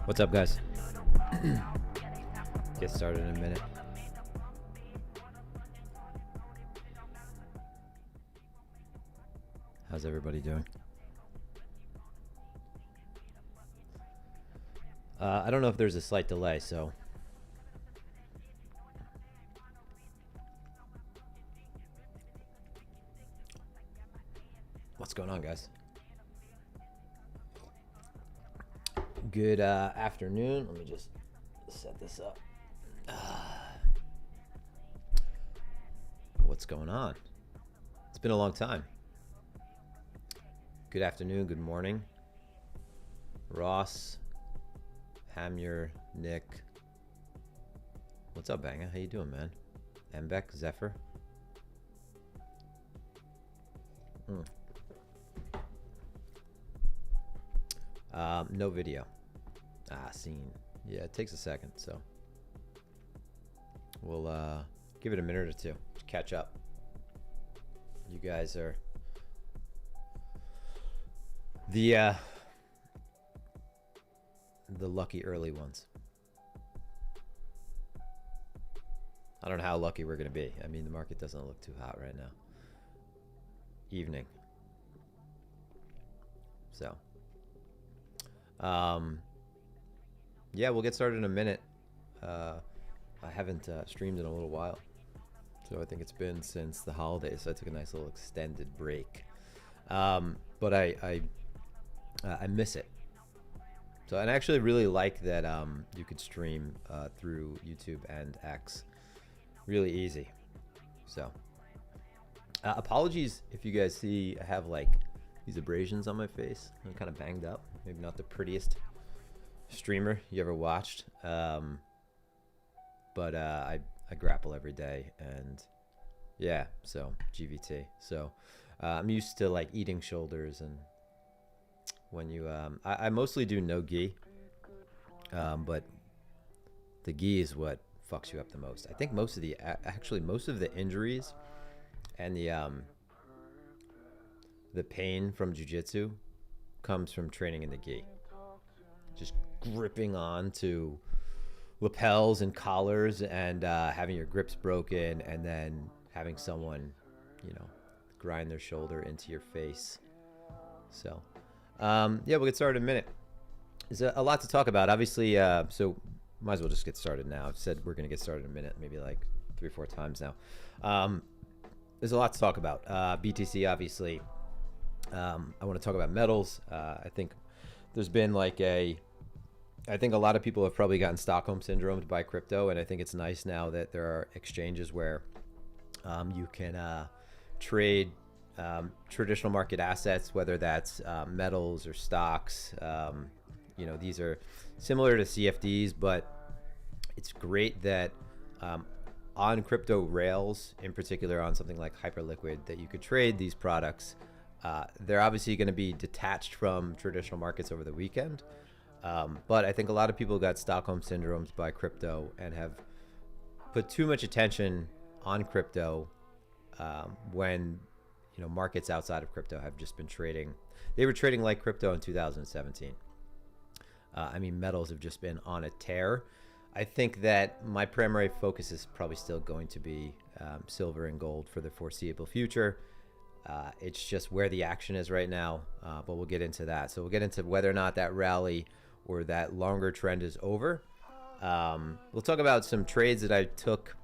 What's up, guys? Get started in a minute. How's everybody doing? I don't know if there's a slight delay, so what's going on, guys? Good afternoon. Let me just set this up. What's going on? It's been a long time. Good afternoon, good morning. Ross, Hamir, Nick. What's up, Banga? How you doing, man? Mbek, Zephyr. No video. Scene. Yeah, it takes a second, so we'll give it a minute or two to catch up. You guys are the lucky early ones. I don't know how lucky we're gonna be. I mean, the market doesn't look too hot right now. Evening. So yeah, we'll get started in a minute. I haven't streamed in a little while, so I think it's been since the holidays. So I took a nice little extended break, but I miss it. So, and I actually really like that you could stream through YouTube and X, really easy. So apologies if you guys see I have like these abrasions on my face. I'm kind of banged up. Maybe not the prettiest streamer you ever watched, but I grapple every day, and yeah, so GVT. So I'm used to like eating shoulders, and when you I mostly do no gi, but the gi is what fucks you up the most. I think most of the injuries and the pain from jiu-jitsu comes from training in the gi. Just gripping on to lapels and collars and having your grips broken, and then having someone, grind their shoulder into your face. So yeah, we'll get started in a minute. There's a lot to talk about, obviously, so might as well just get started now. I've said we're going to get started in a minute, maybe like 3 or 4 times now. There's a lot to talk about. BTC, obviously. I want to talk about metals. I think there's been like I think a lot of people have probably gotten Stockholm syndromed by crypto, and I think it's nice now that there are exchanges where you can trade traditional market assets, whether that's metals or stocks. These are similar to CFDs, but it's great that on crypto rails, in particular on something like Hyperliquid, that you could trade these products. They're obviously going to be detached from traditional markets over the weekend, but I think a lot of people got Stockholm syndromes by crypto and have put too much attention on crypto when markets outside of crypto have just been trading. They were trading like crypto in 2017. I mean, metals have just been on a tear. I think that my primary focus is probably still going to be silver and gold for the foreseeable future. It's just where the action is right now, but we'll get into that. So we'll get into whether or not that rally or that longer trend is over. We'll talk about some trades that I took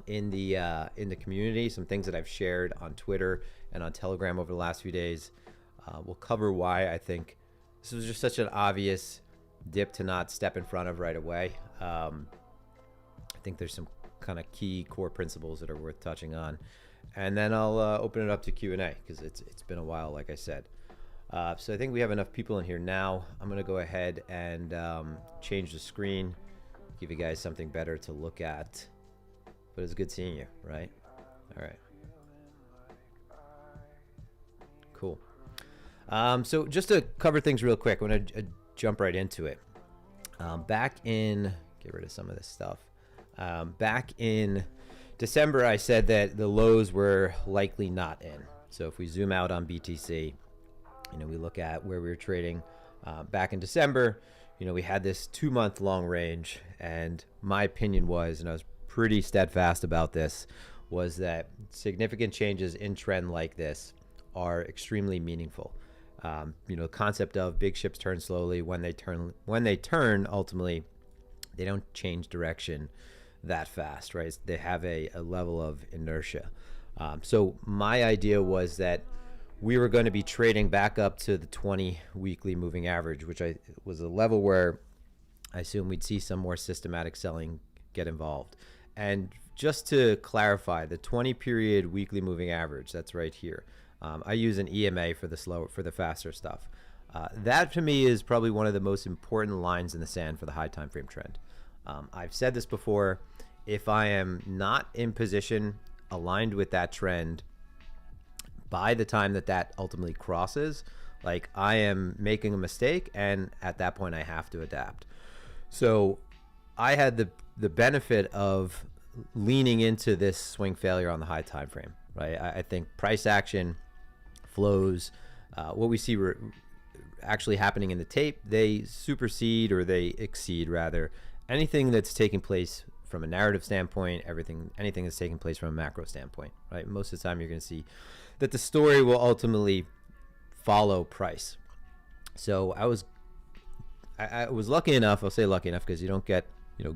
in the community, some things that I've shared on Twitter and on Telegram over the last few days. We'll cover why I think this was just such an obvious dip to not step in front of right away. I think there's some kind of key core principles that are worth touching on. And then I'll open it up to Q&A because it's been a while, like I said. So I think we have enough people in here now. I'm going to go ahead and change the screen, give you guys something better to look at. But it's good seeing you, right? All right. Cool. So just to cover things real quick, I'm going to jump right into it. Get rid of some of this stuff. Back in December, I said that the lows were likely not in. So if we zoom out on BTC, we look at where we were trading back in December, we had this 2-month long range, and my opinion was, and I was pretty steadfast about this, was that significant changes in trend like this are extremely meaningful. The concept of big ships turn slowly. When they turn, ultimately, they don't change direction that fast, right? They have a level of inertia. So my idea was that we were going to be trading back up to the 20 weekly moving average, which was a level where I assume we'd see some more systematic selling get involved. And just to clarify, the 20 period weekly moving average, that's right here. I use an EMA for the faster stuff. That to me is probably one of the most important lines in the sand for the high time frame trend. I've said this before. If I am not in position aligned with that trend by the time that ultimately crosses, like, I am making a mistake, and at that point I have to adapt. So I had the benefit of leaning into this swing failure on the high time frame, right? I think price action flows, what we see actually happening in the tape, they supersede, or they exceed rather, anything that's taking place from a narrative standpoint, anything that's taking place from a macro standpoint, right? Most of the time you're going to see that the story will ultimately follow price. So I was lucky enough, I'll say lucky enough, because you don't get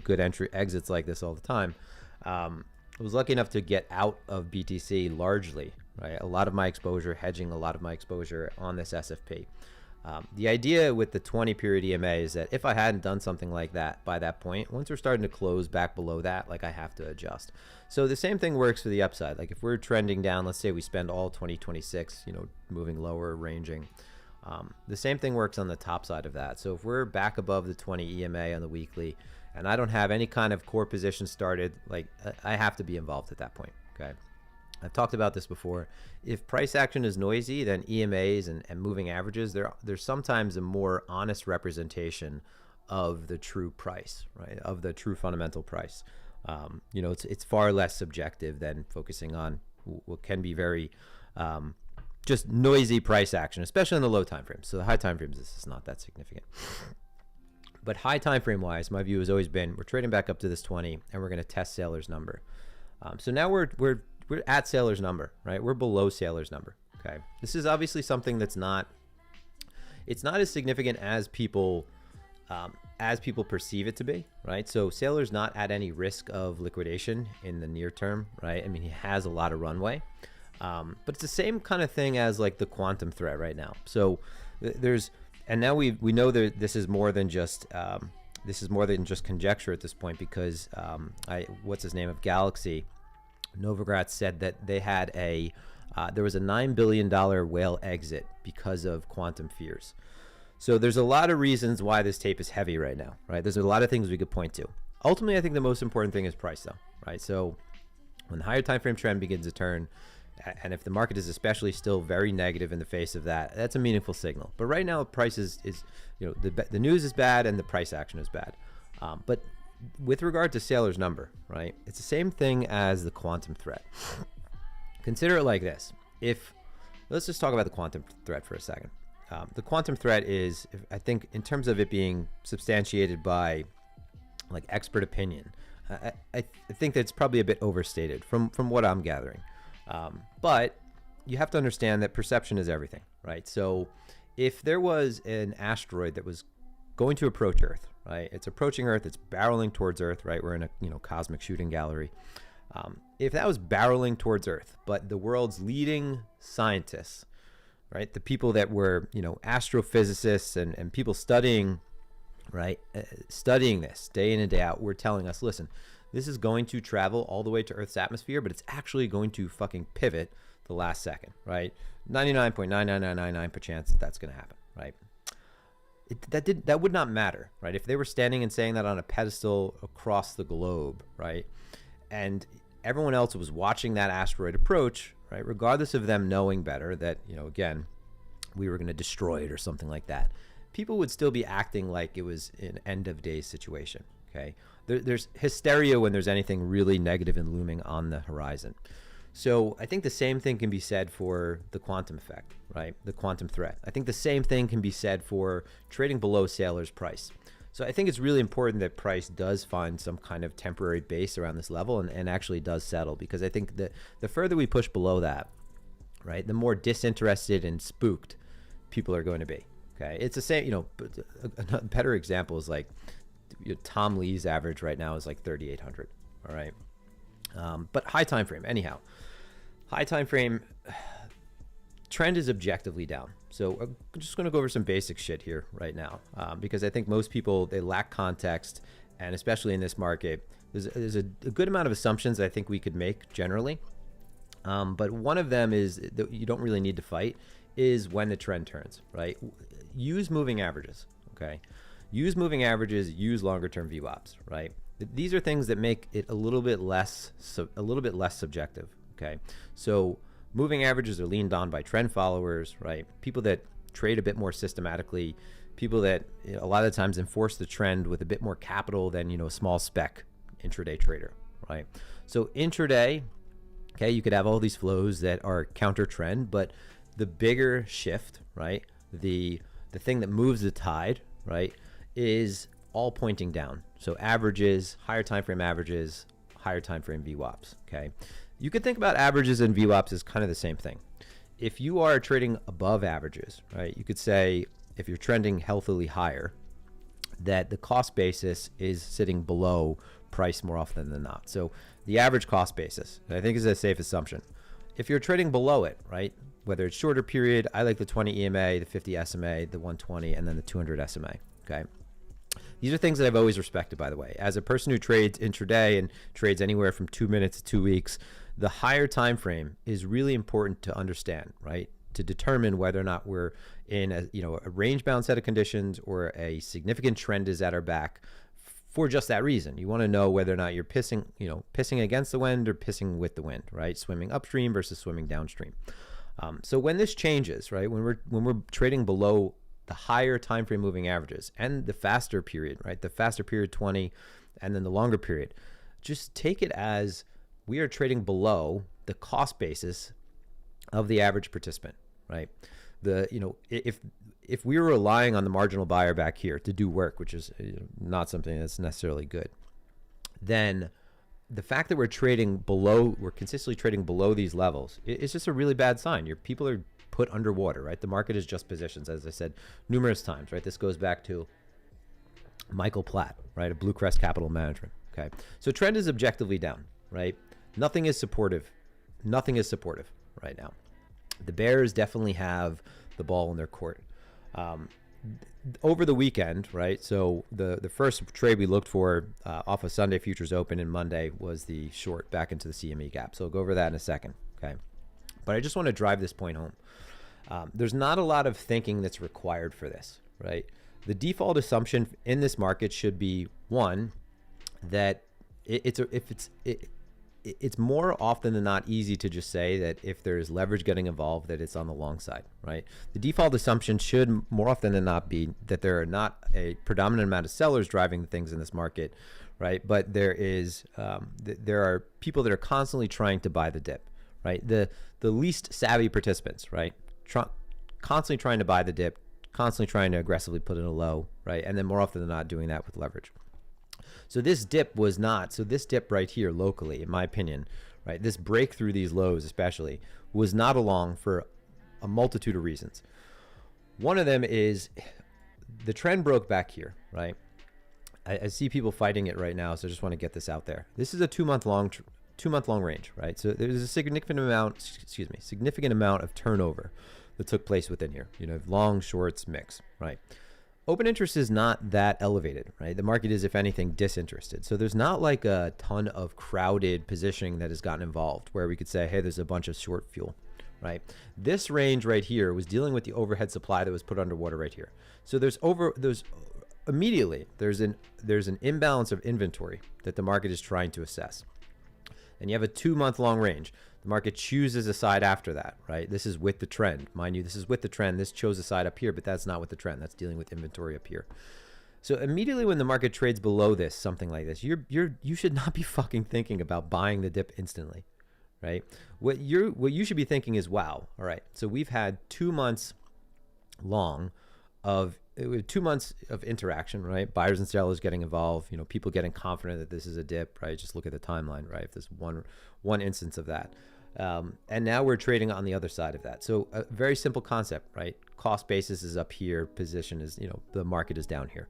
good exits like this all the time. I was lucky enough to get out of BTC largely, right? Hedging a lot of my exposure on this SFP. The idea with the 20 period EMA is that if I hadn't done something like that by that point, once we're starting to close back below that, like, I have to adjust. So the same thing works for the upside. Like, if we're trending down, let's say we spend all 2026, moving lower, ranging. The same thing works on the top side of that. So if we're back above the 20 EMA on the weekly, and I don't have any kind of core position started, like, I have to be involved at that point. Okay. I've talked about this before. If price action is noisy, then EMAs and moving averages, they're sometimes a more honest representation of the true price, right? Of the true fundamental price. It's far less subjective than focusing on what can be very just noisy price action, especially in the low time frames. So the high time frames, this is not that significant. But high time frame wise, my view has always been, we're trading back up to this 20, and we're going to test Saylor's number. So now we're at Saylor's number, right? We're below Saylor's number. Okay. This is obviously something it's not as significant as people perceive it to be, right? So Saylor's not at any risk of liquidation in the near term, right? I mean, he has a lot of runway, but it's the same kind of thing as like the quantum threat right now. So and now we know that this is more than just conjecture at this point, because what's his name of Galaxy, Novogratz, said that they had there was a $9 billion whale exit because of quantum fears. So there's a lot of reasons why this tape is heavy right now, right? There's a lot of things we could point to. Ultimately, I think the most important thing is price, though, right? So when the higher time frame trend begins to turn, and if the market is especially still very negative in the face of that, that's a meaningful signal. But right now, price is the news is bad and the price action is bad. But with regard to Saylor's number, right, it's the same thing as the quantum threat. Consider it like this. Let's just talk about the quantum threat for a second. The quantum threat is, I think, in terms of it being substantiated by like expert opinion, I think that's probably a bit overstated from what I'm gathering. But you have to understand that perception is everything, right? So if there was an asteroid that was going to approach Earth, right? It's approaching Earth, it's barreling towards Earth, right? We're in a cosmic shooting gallery. If that was barreling towards Earth, but the world's leading scientists, right? The people that were, astrophysicists and people studying, right? Studying this day in and day out, were telling us, listen, this is going to travel all the way to Earth's atmosphere, but it's actually going to fucking pivot the last second, right? 99.99999% chance that's going to happen, right? That would not matter, right? If they were standing and saying that on a pedestal across the globe, right? And everyone else was watching that asteroid approach, right? Regardless of them knowing better that, again, we were going to destroy it or something like that, people would still be acting like it was an end of days situation, okay? There's hysteria when there's anything really negative and looming on the horizon. So I think the same thing can be said for the quantum effect, right? The quantum threat. I think the same thing can be said for trading below Saylor's price. So I think it's really important that price does find some kind of temporary base around this level and actually does settle, because I think that the further we push below that, right, the more disinterested and spooked people are going to be. Okay, it's the same. A better example is like Tom Lee's average right now is like 3,800. All right, but high time frame. Anyhow, high time frame trend is objectively down. So I'm just going to go over some basic shit here right now, because I think most people, they lack context, and especially in this market, there's a good amount of assumptions I think we could make generally. But one of them is that you don't really need to fight is when the trend turns, right? Use moving averages, okay? Use moving averages, use longer term VWAPs, right? These are things that make it a little bit less subjective, okay? So moving averages are leaned on by trend followers, right? People that trade a bit more systematically, people that a lot of the times enforce the trend with a bit more capital than, a small spec intraday trader, right? So intraday, okay, you could have all these flows that are counter trend, but the bigger shift, right? The thing that moves the tide, right, is all pointing down. So averages, higher time frame averages, higher time frame VWAPs, okay? You could think about averages and VWAPs as kind of the same thing. If you are trading above averages, right, you could say if you're trending healthily higher, that the cost basis is sitting below price more often than not. So the average cost basis, I think, is a safe assumption. If you're trading below it, right, whether it's shorter period, I like the 20 EMA, the 50 SMA, the 120, and then the 200 SMA, okay? These are things that I've always respected, by the way. As a person who trades intraday and trades anywhere from 2 minutes to 2 weeks, the higher time frame is really important to understand, right? To determine whether or not we're in a range-bound set of conditions or a significant trend is at our back. For just that reason, you want to know whether or not you're pissing against the wind or pissing with the wind, right? Swimming upstream versus swimming downstream. So when this changes, right, when we're trading below the higher time frame moving averages and the faster period, right, the faster period 20, and then the longer period, just take it as we are trading below the cost basis of the average participant, right? If we were relying on the marginal buyer back here to do work, which is not something that's necessarily good, then the fact that we're consistently trading below these levels, it's just a really bad sign. Your people are put underwater, right? The market is just positions, as I said numerous times, right? This goes back to Michael Platt, right? Of Blue Crest Capital Management, okay? So trend is objectively down, right? Nothing is supportive right now. The bears definitely have the ball in their court. Over the weekend, right? So the first trade we looked for off of Sunday futures open and Monday was the short back into the CME gap. So I'll go over that in a second, okay? But I just want to drive this point home. There's not a lot of thinking that's required for this, right? The default assumption in this market should be one, that it's more often than not easy to just say that if there's leverage getting involved, that it's on the long side, right? The default assumption should more often than not be that there are not a predominant amount of sellers driving the things in this market, right? But there are people that are constantly trying to buy the dip, right? The least savvy participants, right? Constantly trying to buy the dip, constantly trying to aggressively put in a low, right? And then more often than not doing that with leverage. So this dip right here locally, in my opinion, right, this break through these lows especially, was not along for a multitude of reasons. One of them is the trend broke back here, right? I see people fighting it right now, so I just want to get this out there. This is a 2 month long range, right? So there's a significant amount of turnover that took place within here. Long, shorts, mix, right? Open interest is not that elevated, right? The market is, if anything, disinterested. So there's not like a ton of crowded positioning that has gotten involved where we could say, hey, there's a bunch of short fuel, right? This range right here was dealing with the overhead supply that was put underwater right here. So there's an imbalance of inventory that the market is trying to assess. And you have a 2 month long range. The market chooses a side after that, right? This is with the trend. Mind you, this is with the trend. This chose a side up here, but that's not with the trend. That's dealing with inventory up here. So immediately when the market trades below this, something like this, you should not be fucking thinking about buying the dip instantly, right? What you should be thinking is, wow, all right, so we've had 2 months long of with 2 months of interaction, right? Buyers and sellers getting involved, people getting confident that this is a dip, right? Just look at the timeline, right? If there's one instance of that. And now we're trading on the other side of that. So a very simple concept, right? Cost basis is up here, position is, the market is down here.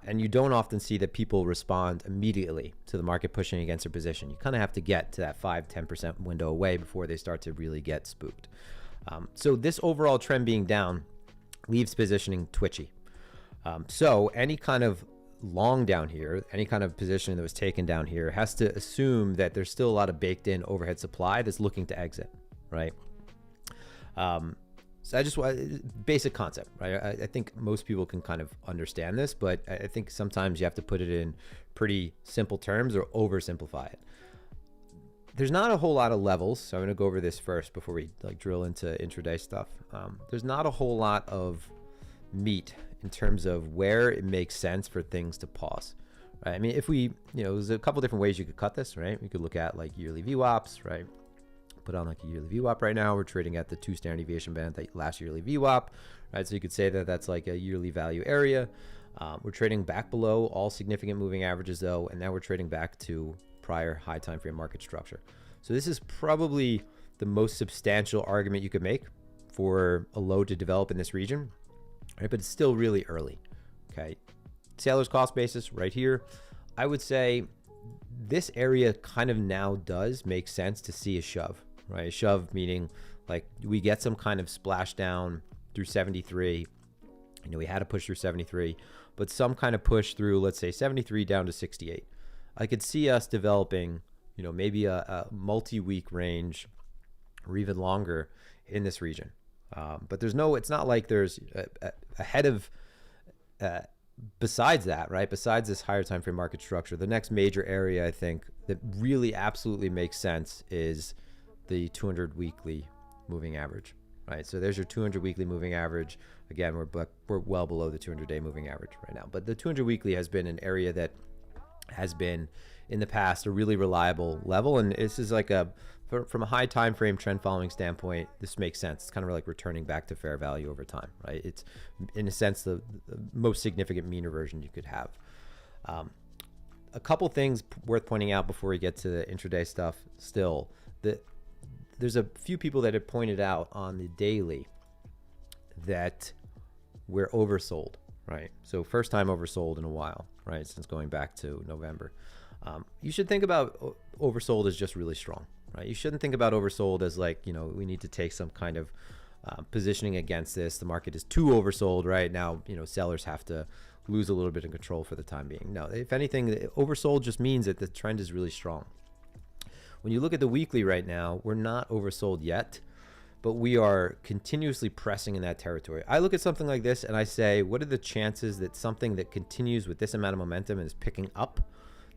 And you don't often see that people respond immediately to the market pushing against their position. You kind of have to get to that 5-10% window away before they start to really get spooked. So this overall trend being down leaves positioning twitchy. So any kind of long down here, any kind of position that was taken down here has to assume that there's still a lot of baked in overhead supply that's looking to exit, right? So I just want basic concept, right? I think most people can kind of understand this, but I think sometimes you have to put it in pretty simple terms or oversimplify it. There's not a whole lot of levels, so I'm going to go over this first before we drill into intraday stuff. There's not a whole lot of meat in terms of where it makes sense for things to pause, right? I mean, if we, there's a couple different ways you could cut this, right? We could look at yearly VWAPs, right? Put on a yearly VWAP right now. We're trading at the 2 standard deviation band, that last yearly VWAP, right? So you could say that that's like a yearly value area. We're trading back below all significant moving averages though, and now we're trading back to prior high time frame market structure. So this is probably the most substantial argument you could make for a low to develop in this region, right? But it's still really early, okay? Seller's cost basis right here. I would say this area kind of now does make sense to see a shove, right? A shove meaning we get some kind of splash down through 73. We had to push through 73, but some kind of push through, let's say 73 down to 68. I could see us developing, maybe a multi-week range or even longer in this region. But it's not like there's ahead of, besides that, right? Besides this higher time frame market structure, the next major area I think that really absolutely makes sense is the 200 weekly moving average, right? So there's your 200 weekly moving average. Again, we're well below the 200-day moving average right now. But the 200 weekly has been an area that has been in the past a really reliable level, and this is from a high time frame trend following standpoint, this makes sense. It's kind of like returning back to fair value over time, right? It's in a sense the most significant mean reversion you could have. A couple things worth pointing out before we get to the intraday stuff. Still, there's a few people that have pointed out on the daily that we're oversold, right? So first time oversold in a while, right? Since going back to November. You should think about oversold as just really strong, right? You shouldn't think about oversold as we need to take some kind of positioning against this. The market is too oversold right now. Sellers have to lose a little bit of control for the time being. No, if anything, oversold just means that the trend is really strong. When you look at the weekly right now, we're not oversold yet, but we are continuously pressing in that territory. I look at something like this and I say, what are the chances that something that continues with this amount of momentum and is picking up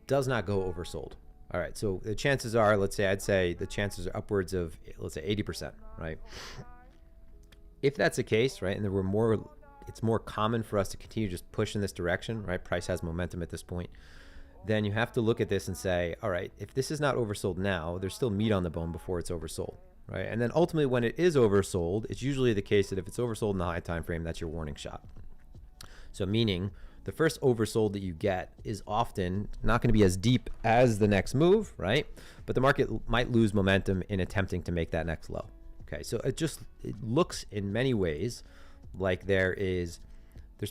does not go oversold? All right, so the chances are, I'd say the chances are upwards of, 80%, right? If that's the case, right, and it's more common for us to continue just push in this direction, right? Price has momentum at this point. Then you have to look at this and say, all right, if this is not oversold now, there's still meat on the bone before it's oversold, right? And then ultimately when it is oversold, it's usually the case that if it's oversold in the high time frame, that's your warning shot. So meaning the first oversold that you get is often not going to be as deep as the next move, right? But the market might lose momentum in attempting to make that next low. Okay, so it looks in many ways like there's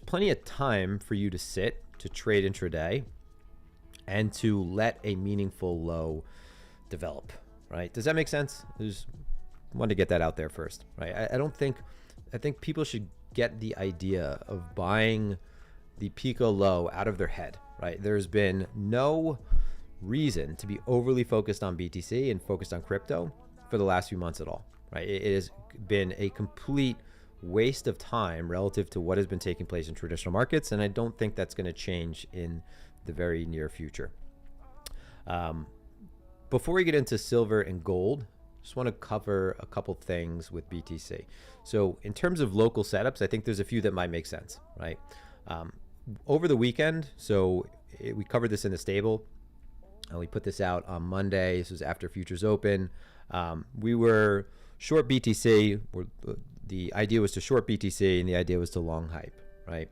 plenty of time for you to sit, to trade intraday, and to let a meaningful low develop, right? Does that make sense? I just wanted to get that out there first, right? I think people should get the idea of buying the Pico low out of their head, right? There's been no reason to be overly focused on BTC and focused on crypto for the last few months at all, right? It has been a complete waste of time relative to what has been taking place in traditional markets, and I don't think that's going to change in the very near future. Before we get into silver and gold, just want to cover a couple things with BTC. So in terms of local setups, I think there's a few that might make sense, right? Over the weekend, we covered this in the stable. We put this out on Monday. This was after futures open. We were short BTC. The idea was to short BTC, and the idea was to long hype, right?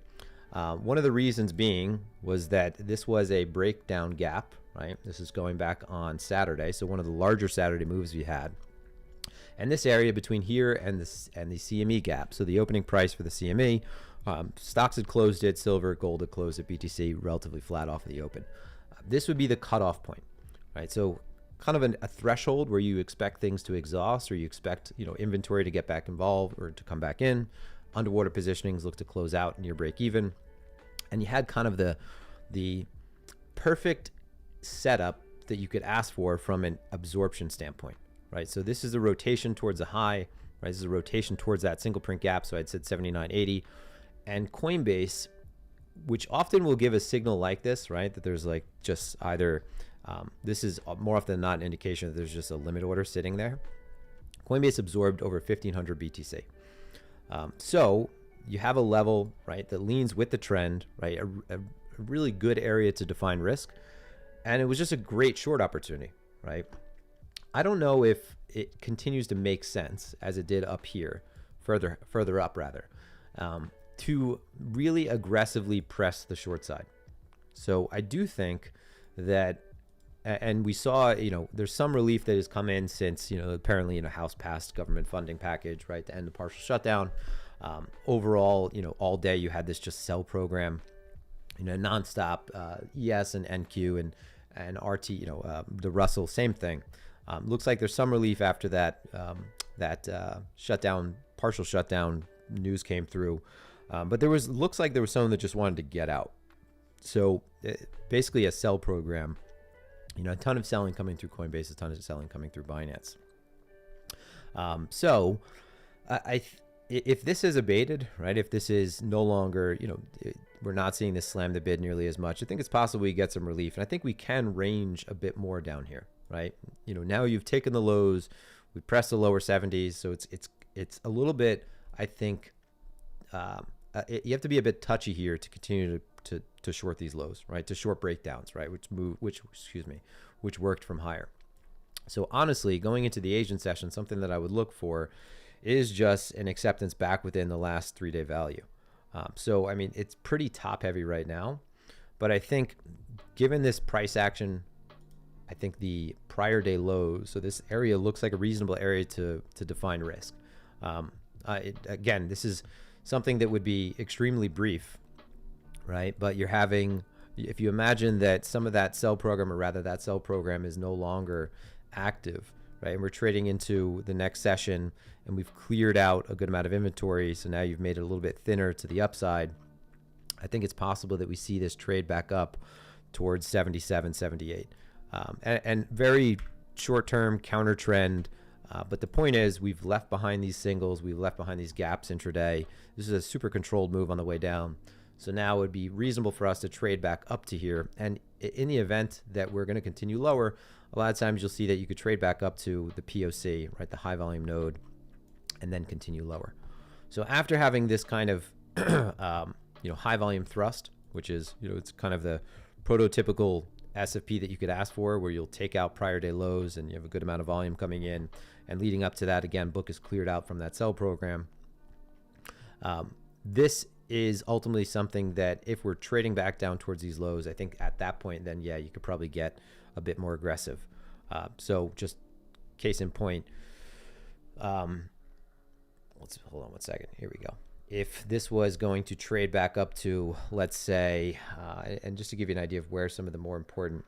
One of the reasons being was that this was a breakdown gap, right? This is going back on Saturday, so one of the larger Saturday moves we had. And this area between here and the CME gap, so the opening price for the CME, stocks had closed at silver, gold had closed at BTC, relatively flat off of the open. This would be the cutoff point, right? So kind of a threshold where you expect things to exhaust, or you expect, you know, inventory to get back involved or to come back in. Underwater positionings look to close out near break even, and you had kind of the perfect setup that you could ask for from an absorption standpoint, right? So this is a rotation towards a high, right? This is a rotation towards that single print gap. So I'd said 79.80, and Coinbase, which often will give a signal like this, right? That there's like just either, this is more often than not an indication that there's just a limit order sitting there. Coinbase absorbed over 1,500 BTC. So you have a level, right, that leans with the trend, right? A really good area to define risk. And it was just a great short opportunity, right? I don't know if it continues to make sense as it did up here, further up rather, to really aggressively press the short side. So I do think that, and we saw, you know, there's some relief that has come in since, you know, apparently, you know, House passed government funding package, right, to end the partial shutdown. Overall, you know, all day you had this just sell program, you know, nonstop, ES and NQ and RT, you know, the Russell, same thing. Looks like there's some relief after that, shutdown, partial shutdown news came through. But looks like there was someone that just wanted to get out. So basically a sell program, you know, a ton of selling coming through Coinbase, a ton of selling coming through Binance. So if this is abated, right, if this is no longer, you know, we're not seeing this slam the bid nearly as much, I think it's possible we get some relief. And I think we can range a bit more down here, right? You know, now you've taken the lows, we pressed the lower 70s. So it's a little bit, I think, you have to be a bit touchy here to continue to short these lows, right? To short breakdowns, right? Which worked from higher. So honestly, going into the Asian session, something that I would look for is just an acceptance back within the last 3-day value. So, I mean, it's pretty top heavy right now, but I think given this price action, I think the prior day lows, so this area looks like a reasonable area to define risk. Again, this is something that would be extremely brief, right? But you're having, if you imagine that some of that sell program, or rather that sell program is no longer active, right? And we're trading into the next session and we've cleared out a good amount of inventory. So now you've made it a little bit thinner to the upside. I think it's possible that we see this trade back up towards 77, 78. And very short-term counter trend. But the point is, we've left behind these singles, we've left behind these gaps intraday. This is a super controlled move on the way down. So now it would be reasonable for us to trade back up to here. And in the event that we're going to continue lower, a lot of times you'll see that you could trade back up to the POC, right, the high volume node, and then continue lower. So after having this kind of you know, high volume thrust, which is, you know, it's kind of the prototypical SFP that you could ask for, where you'll take out prior day lows and you have a good amount of volume coming in, and leading up to that, again, book is cleared out from that sell program. This is ultimately something that if we're trading back down towards these lows, I think at that point, then yeah, you could probably get a bit more aggressive. So just case in point, let's hold on one second. Here we go. If this was going to trade back up to, let's say, and just to give you an idea of where some of the more important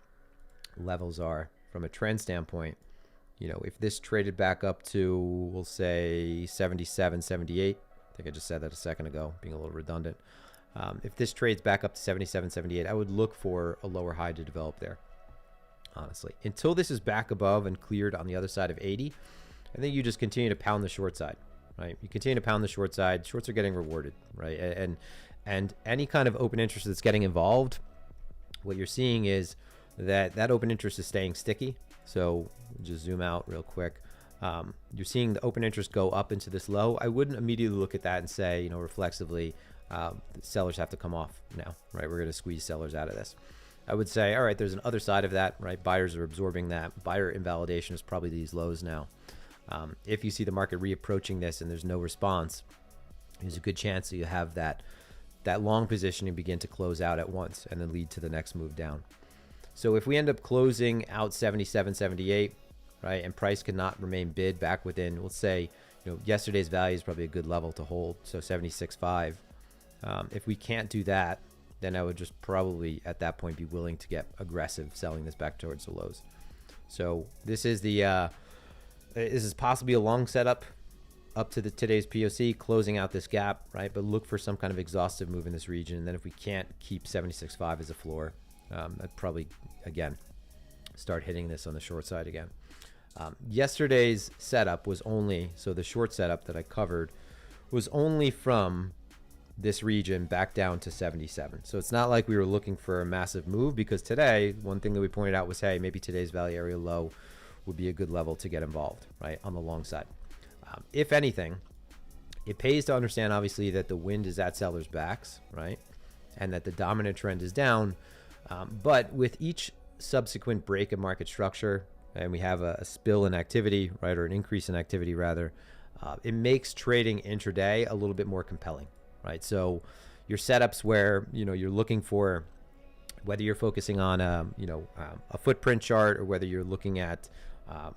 levels are from a trend standpoint, you know, if this traded back up to, we'll say 77, 78, I think I just said that a second ago, being a little redundant. If this trades back up to 77, 78, I would look for a lower high to develop there, honestly. Until this is back above and cleared on the other side of 80, I think you just continue to pound the short side. Right, you continue to pound the short side. Shorts are getting rewarded, right? And any kind of open interest that's getting involved, what you're seeing is that open interest is staying sticky. So just zoom out real quick. You're seeing the open interest go up into this low. I wouldn't immediately look at that and say, you know, reflexively, the sellers have to come off now, right? We're going to squeeze sellers out of this. I would say, all right, there's an other side of that, right? Buyers are absorbing that. Buyer invalidation is probably these lows now. If you see the market reapproaching this and there's no response, there's a good chance that you have that that long positioning begin to close out at once and then lead to the next move down. So if we end up closing out 77, 78, right, and price cannot remain bid back within, let's say, yesterday's value is probably a good level to hold, so 76.5. If we can't do that, then I would just probably at that point be willing to get aggressive selling this back towards the lows. So this is this is possibly a long setup up to today's POC, closing out this gap, right? But look for some kind of exhaustive move in this region. And then if we can't keep 76.5 as a floor, I'd probably, again, start hitting this on the short side again. Yesterday's setup was only, so the short setup that I covered was only from this region back down to 77. So it's not like we were looking for a massive move, because today, one thing that we pointed out was, hey, maybe today's value area low would be a good level to get involved, right, on the long side. If anything, it pays to understand, obviously, that the wind is at sellers' backs, right, and that the dominant trend is down. But with each subsequent break in market structure, and we have a spill in activity, right, or an increase in activity rather, it makes trading intraday a little bit more compelling, right? So your setups where you're looking for, whether you're focusing on a footprint chart, or whether you're looking at a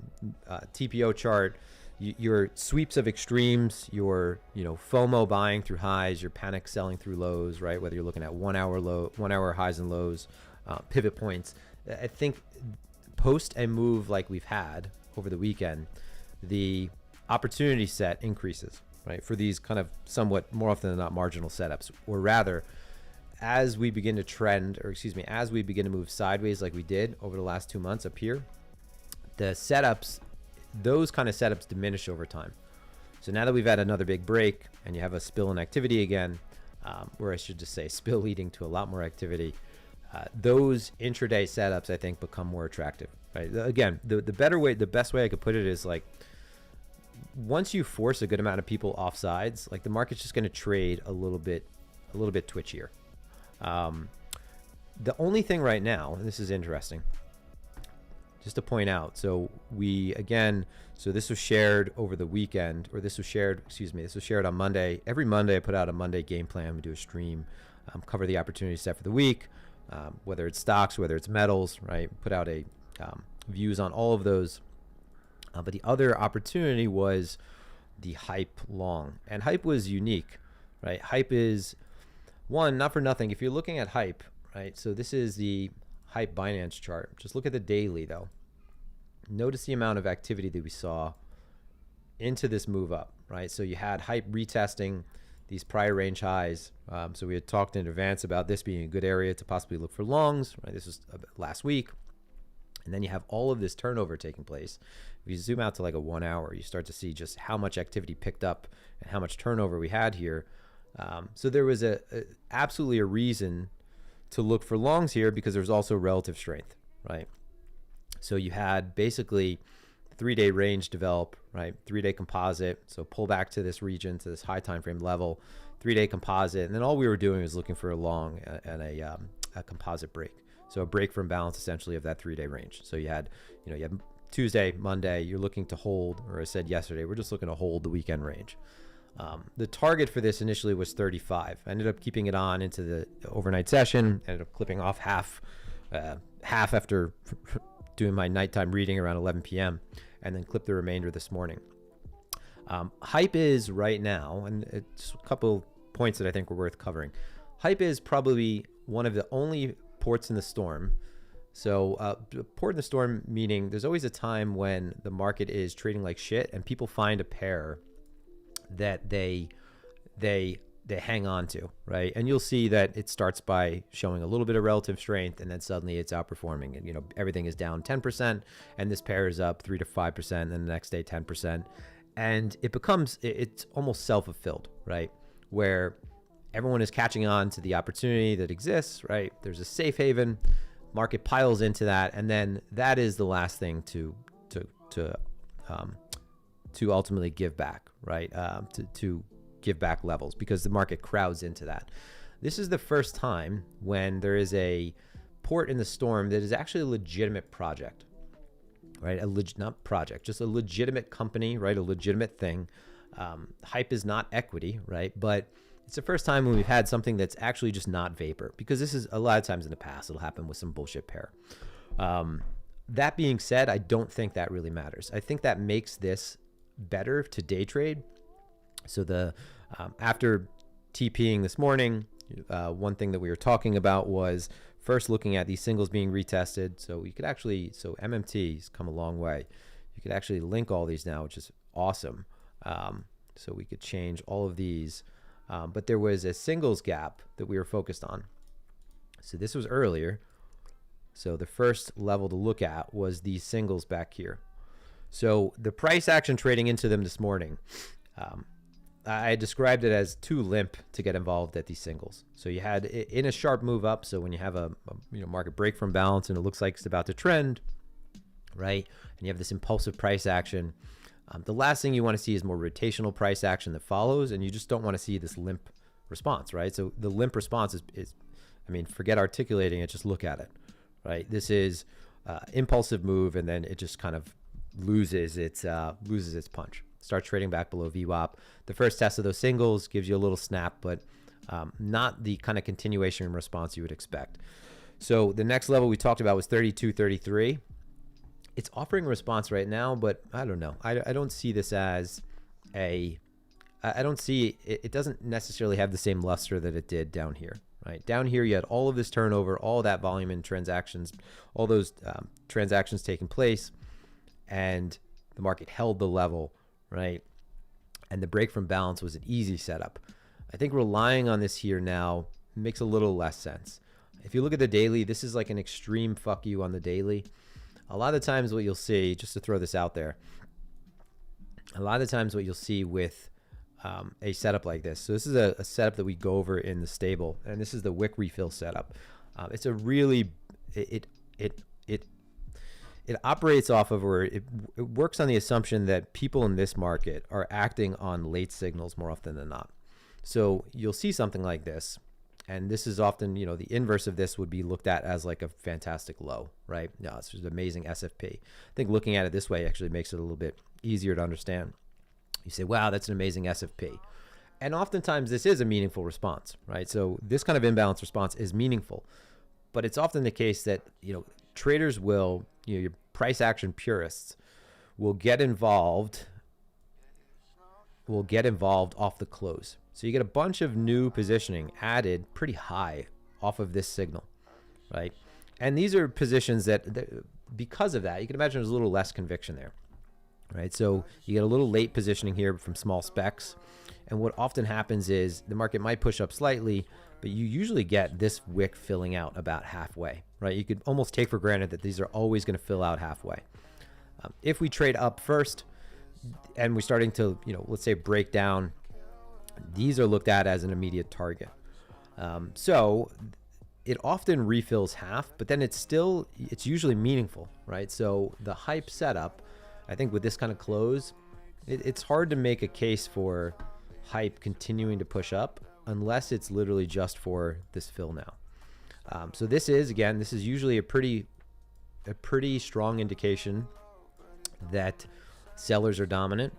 TPO chart, your sweeps of extremes, your FOMO buying through highs, your panic selling through lows, right? Whether you're looking at 1 hour highs and lows, pivot points. I think post a move like we've had over the weekend, the opportunity set increases, right, for these kind of somewhat more often than not marginal setups. Or rather, as we begin to trend, or excuse me, as we begin to move sideways like we did over the last 2 months up here, the setups, those kind of setups diminish over time. So now that we've had another big break and you have a spill in activity again, or I should just say spill leading to a lot more activity, those intraday setups, I think, become more attractive, right? Again, the best way I could put it is, like, once you force a good amount of people off sides, like, the market's just going to trade a little bit twitchier. The only thing right now, and this is interesting, just to point out, so this was shared over the weekend, or this was shared on Monday. Every Monday I put out a Monday game plan. We do a stream, cover the opportunity set for the week, whether it's stocks, whether it's metals, right? Put out a views on all of those. But the other opportunity was the hype long, and hype was unique, right? Hype is one, not for nothing. If you're looking at hype, right? So this is the hype Binance chart. Just look at the daily though. Notice the amount of activity that we saw into this move up, right? So you had hype retesting these prior range highs. So we had talked in advance about this being a good area to possibly look for longs, right? This was last week. And then you have all of this turnover taking place. If you zoom out to like a 1 hour, you start to see just how much activity picked up and how much turnover we had here. So there was absolutely a reason to look for longs here, because there's also relative strength, right? So you had basically 3-day range develop, right? 3-day composite. So pull back to this region, to this high time frame level, 3-day composite. And then all we were doing was looking for a long and a composite break. So a break from balance essentially of that 3-day range. So you had Tuesday, Monday, you're looking to hold, or I said yesterday, we're just looking to hold the weekend range. The target for this initially was 35. I ended up keeping it on into the overnight session, ended up clipping off half after doing my nighttime reading around 11 p.m. and then clipped the remainder this morning. Hype is right now, and it's a couple points that I think were worth covering. Hype is probably one of the only ports in the storm. So port in the storm, meaning there's always a time when the market is trading like shit and people find a pair that they hang on to, right? And you'll see that it starts by showing a little bit of relative strength, and then suddenly it's outperforming, and everything is down 10%, and this pair is up 3 to 5%, and then the next day 10%, and it's almost self-fulfilled, right? Where everyone is catching on to the opportunity that exists, right? There's a safe haven, market piles into that, and then that is the last thing to ultimately give back, right? To give back levels, because the market crowds into that. This is the first time when there is a port in the storm that is actually a legitimate project, right? Not project, just a legitimate company, right? A legitimate thing. Hype is not equity, right? But It's the first time when we've had something that's actually just not vapor, because this is a lot of times in the past, it'll happen with some bullshit pair. That being said, I don't think that really matters. I think that makes this better to day trade. So the after TPing this morning, one thing that we were talking about was first looking at these singles being retested. So you could actually, so MMT's come a long way. You could actually link all these now, which is awesome. So we could change all of these. But there was a singles gap that we were focused on. So this was earlier. So the first level to look at was these singles back here. So the price action trading into them this morning, I described it as too limp to get involved at these singles. So you had in a sharp move up. So when you have a market break from balance and it looks like it's about to trend, right? And you have this impulsive price action. The last thing you want to see is more rotational price action that follows, and you just don't want to see this limp response, right? So the limp response is I mean, forget articulating it, just look at it, right? This is impulsive move, and then it just kind of loses its punch. Starts trading back below VWAP. The first test of those singles gives you a little snap, but not the kind of continuation response you would expect. So the next level we talked about was 32.33. It's offering a response right now, but I don't know. I don't see this as I don't see it doesn't necessarily have the same luster that it did down here, right? Down here, you had all of this turnover, all that volume in transactions, all those transactions taking place, and the market held the level, right? And the break from balance was an easy setup. I think relying on this here now makes a little less sense. If you look at the daily, this is like an extreme fuck you on the daily. A lot of times what you'll see, just to throw this out there, a lot of times what you'll see with a setup like this. So this is a setup that we go over in the stable, and this is the wick refill setup. It's a really, it operates off of, or it works on the assumption that people in this market are acting on late signals more often than not. So you'll see something like this. And this is often, the inverse of this would be looked at as like a fantastic low, right? No, it's just amazing SFP. I think looking at it this way actually makes it a little bit easier to understand. You say, wow, that's an amazing SFP. And oftentimes this is a meaningful response, right? So this kind of imbalance response is meaningful, but it's often the case that, traders will, your price action purists will get involved off the close. So you get a bunch of new positioning added pretty high off of this signal, right? And these are positions that because of that, you can imagine there's a little less conviction there, right? So you get a little late positioning here from small specs. And what often happens is the market might push up slightly, but you usually get this wick filling out about halfway, right? You could almost take for granted that these are always going to fill out halfway. If we trade up first and we're starting to, let's say break down, these are looked at as an immediate target. So it often refills half, but then it's usually meaningful, right? So the hype setup, I think with this kind of close, it's hard to make a case for hype continuing to push up unless it's literally just for this fill now. So this is usually a pretty strong indication that sellers are dominant.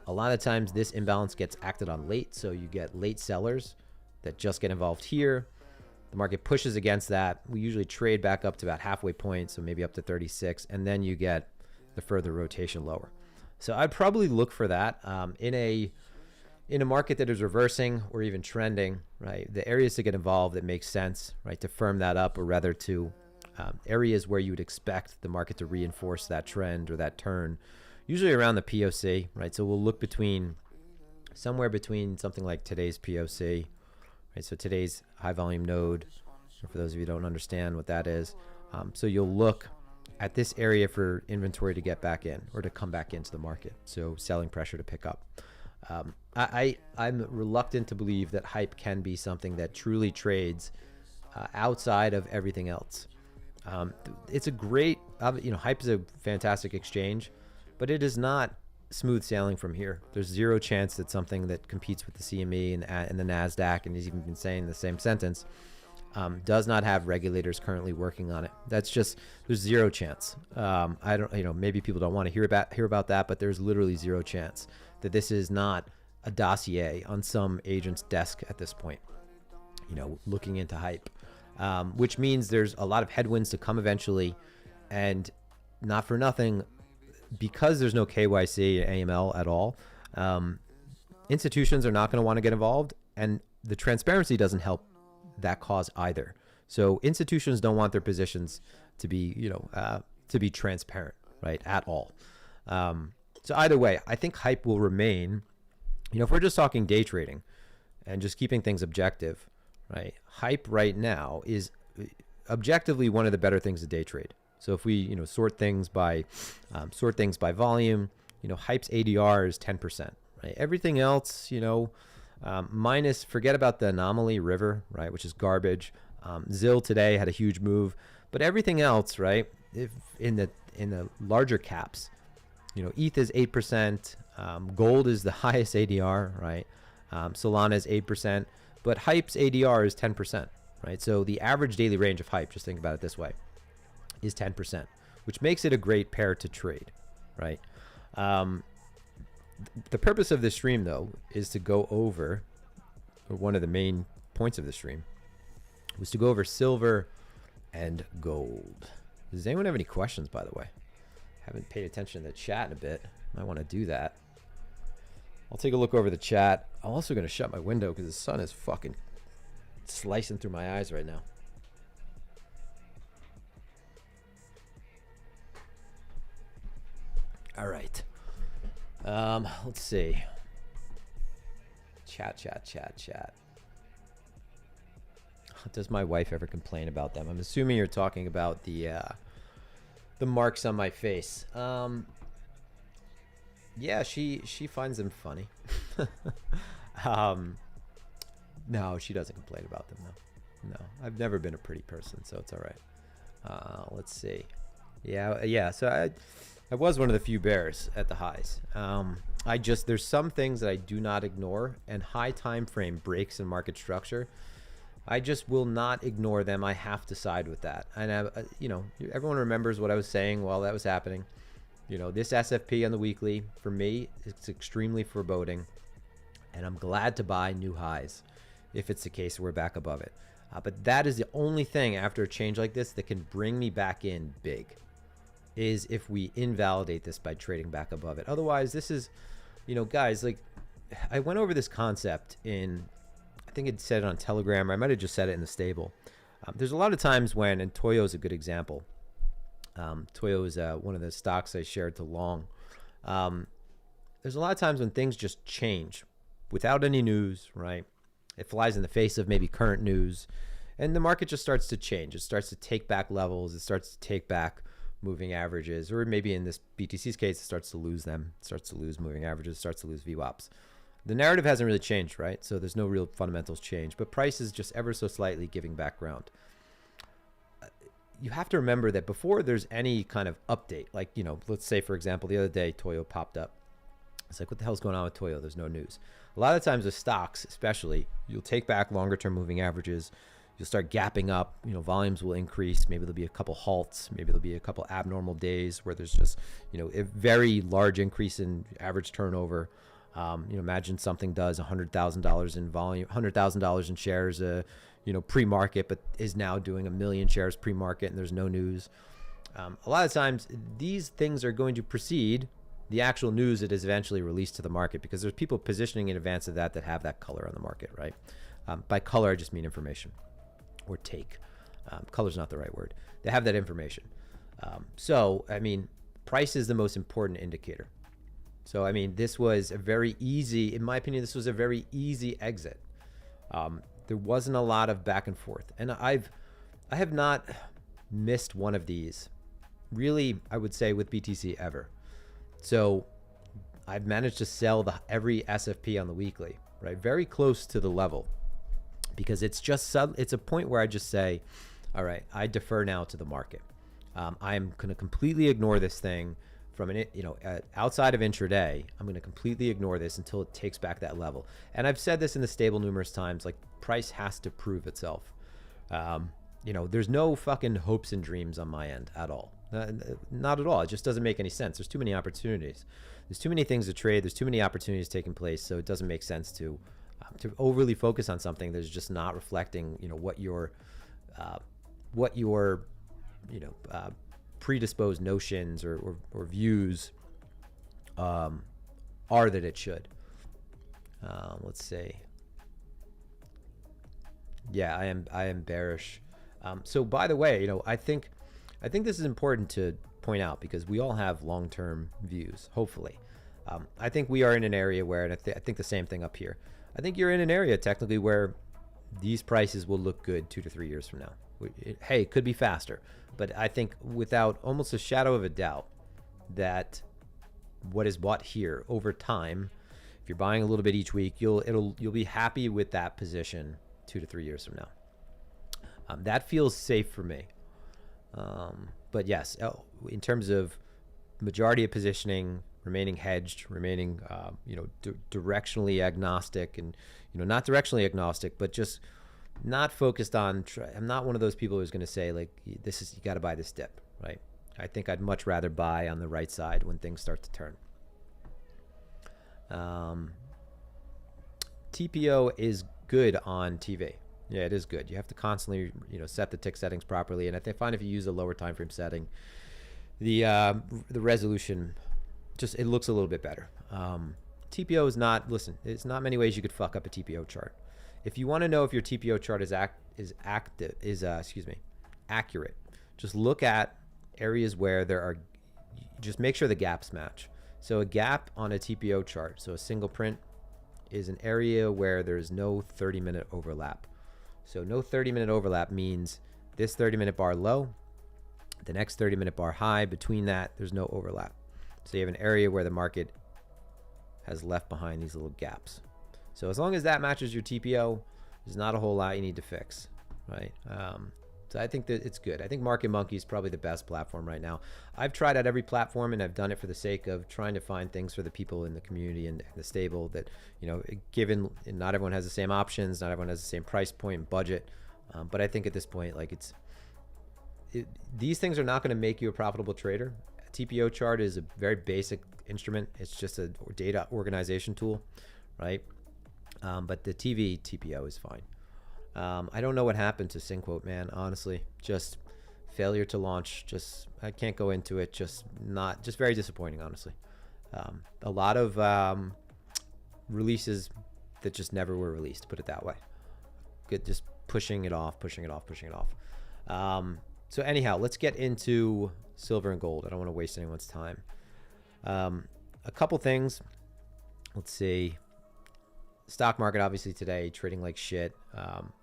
A lot of times this imbalance gets acted on late, so you get late sellers that just get involved here. The market pushes against that. We usually trade back up to about halfway point, so maybe up to 36, and then you get the further rotation lower. So I'd probably look for that in a market that is reversing or even trending, right? The areas to get involved that makes sense, right, to firm that up, or rather to areas where you would expect the market to reinforce that trend or that turn, usually around the POC, right? So we'll look somewhere between something like today's POC, right? So today's high volume node, for those of you who don't understand what that is. So you'll look at this area for inventory to get back in or to come back into the market. So selling pressure to pick up. I'm reluctant to believe that hype can be something that truly trades outside of everything else. It's a great, hype is a fantastic exchange, but it is not smooth sailing from here. There's zero chance that something that competes with the CME and the NASDAQ, and he's even been saying the same sentence, does not have regulators currently working on it. There's zero chance. I don't, maybe people don't want to hear about that, but there's literally zero chance that this is not a dossier on some agent's desk at this point, you know, looking into hype, which means there's a lot of headwinds to come eventually. And not for nothing, because there's no KYC, AML at all, institutions are not going to want to get involved, and the transparency doesn't help that cause either. So institutions don't want their positions to be, you know, to be transparent, right, at all. So either way, I think hype will remain. You know, if we're just talking day trading and just keeping things objective, right, hype right now is objectively one of the better things to day trade. So if we, you know, sort things by volume, you know, hype's ADR is 10%, right? Everything else, you know, minus, forget about the anomaly river, right, which is garbage. ZIL today had a huge move, but everything else, right, if in the larger caps, you know, ETH is 8%, gold is the highest ADR, right? Solana is 8%, but hype's ADR is 10%, right? So the average daily range of hype, just think about it this way, is 10%, which makes it a great pair to trade, right? The purpose of this stream, though, is to go over, or one of the main points of the stream was to go over silver and gold. Does anyone have any questions, by the way? Haven't paid attention to the chat in a bit. Might want to do that. I'll take a look over the chat. I'm also going to shut my window because the sun is fucking slicing through my eyes right now. All right. Let's see. Chat. Does my wife ever complain about them? I'm assuming you're talking about the marks on my face. Yeah, she finds them funny. No, she doesn't complain about them though. No, I've never been a pretty person, so it's all right. Let's see. Yeah. So I was one of the few bears at the highs. There's some things that I do not ignore, and high time frame breaks in market structure, I just will not ignore them. I have to side with that. And you know, everyone remembers what I was saying while that was happening. You know, this SFP on the weekly, for me, it's extremely foreboding, and I'm glad to buy new highs if it's the case we're back above it. But that is the only thing after a change like this that can bring me back in big, is if we invalidate this by trading back above it. Otherwise, this is, you know, guys, like, I went over this concept in, I think it said it on Telegram, or I might have just said it in the stable. There's a lot of times when, and Toyo is a good example. Toyo is one of the stocks I shared to long. There's a lot of times when things just change without any news, right? It flies in the face of maybe current news, and the market just starts to change. It starts to take back levels. It starts to take back moving averages, or maybe in this BTC's case, it starts to lose them. It starts to lose moving averages, starts to lose VWAPs. The narrative hasn't really changed, right? So there's no real fundamentals change, but price is just ever so slightly giving back ground. You have to remember that before there's any kind of update, like, you know, let's say, for example, the other day, Toyo popped up. It's like, what the hell's going on with Toyo? There's no news. A lot of times with stocks, especially, you'll take back longer term moving averages. You'll start gapping up, you know, volumes will increase. Maybe there'll be a couple halts. Maybe there'll be a couple abnormal days where there's just, you know, a very large increase in average turnover. You know, imagine something does $100,000 in volume, $100,000 in shares, you know, pre-market, but is now doing 1 million shares pre-market and there's no news. A lot of times these things are going to precede the actual news that is eventually released to the market, because there's people positioning in advance of that have that color on the market, right? By color, I just mean information or take. Color's not the right word. They have that information. So, I mean, price is the most important indicator. So, I mean, this was a very easy, in my opinion, this was a very easy exit. There wasn't a lot of back and forth. And I have not missed one of these, really, I would say, with BTC ever. So I've managed to sell every SFP on the weekly, right? Very close to the level, because it's just, it's a point where I just say, all right, I defer now to the market. I'm going to completely ignore this thing from an, you know, outside of intraday. I'm going to completely ignore this until it takes back that level. And I've said this in the stable numerous times, like, price has to prove itself. You know, there's no fucking hopes and dreams on my end at all. Not at all. It just doesn't make any sense. There's too many opportunities. There's too many things to trade. There's too many opportunities taking place. So it doesn't make sense to overly focus on something that's just not reflecting, what your predisposed notions or views are that it should. Let's see. Yeah, I am bearish. So by the way, I think this is important to point out because we all have long-term views, hopefully. I think we are in an area where, and I think the same thing up here. I think you're in an area technically where these prices will look good 2 to 3 years from now. Hey, it could be faster, but I think without almost a shadow of a doubt that what is bought here over time, if you're buying a little bit each week, you'll be happy with that position 2 to 3 years from now. That feels safe for me. But yes, in terms of majority of positioning, remaining hedged, remaining, directionally agnostic, and, not directionally agnostic, but just not focused on, I'm not one of those people who's going to say like, you got to buy this dip, right? I think I'd much rather buy on the right side when things start to turn. TPO is good on TV. Yeah, it is good. You have to constantly, set the tick settings properly. And I find if you use a lower time frame setting, the resolution it looks a little bit better. TPO is not, listen, it's not many ways you could fuck up a TPO chart. If you want to know if your TPO chart is accurate, just look at areas where just make sure the gaps match. So a gap on a TPO chart, so a single print, is an area where there's no 30-minute overlap. So no 30-minute overlap means this 30-minute bar low, the next 30-minute bar high, between that, there's no overlap. So you have an area where the market has left behind these little gaps. So as long as that matches your TPO, there's not a whole lot you need to fix, right? So I think that it's good. I think Market Monkey is probably the best platform right now. I've tried out every platform, and I've done it for the sake of trying to find things for the people in the community and the stable that, given not everyone has the same options, not everyone has the same price point and budget. But I think at this point, like these things are not going to make you a profitable trader. A TPO chart is a very basic instrument. It's just a data organization tool, right? But the TV TPO is fine. I don't know what happened to SIGNUPS, man. Honestly, just failure to launch. I can't go into it. Just very disappointing, honestly. A lot of releases that just never were released, put it that way. Good, just pushing it off. So anyhow, let's get into silver and gold. I don't want to waste anyone's time. A couple things. Let's see. Stock market, obviously today trading like shit.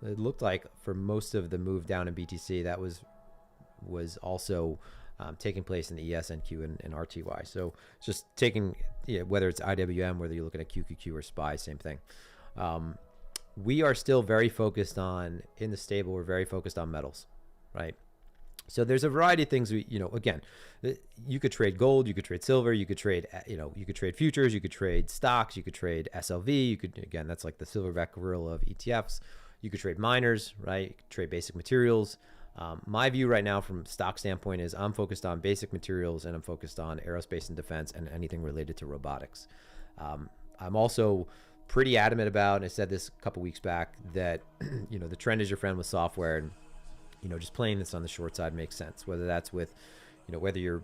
It looked like for most of the move down in BTC, that was also taking place in the ESNQ and RTY. So it's just taking, whether it's IWM, whether you're looking at QQQ or SPY, same thing. We are still very focused on, in the stable, we're very focused on metals, right? So there's a variety of things again, you could trade gold, you could trade silver, you could trade, you could trade futures, you could trade stocks, you could trade SLV, again, that's like the silverback gorilla of ETFs. You could trade miners, right? You could trade basic materials. My view right now from stock standpoint is I'm focused on basic materials, and I'm focused on aerospace and defense and anything related to robotics. I'm also pretty adamant about, and I said this a couple weeks back, that, the trend is your friend with software, and just playing this on the short side makes sense. Whether that's with, whether you're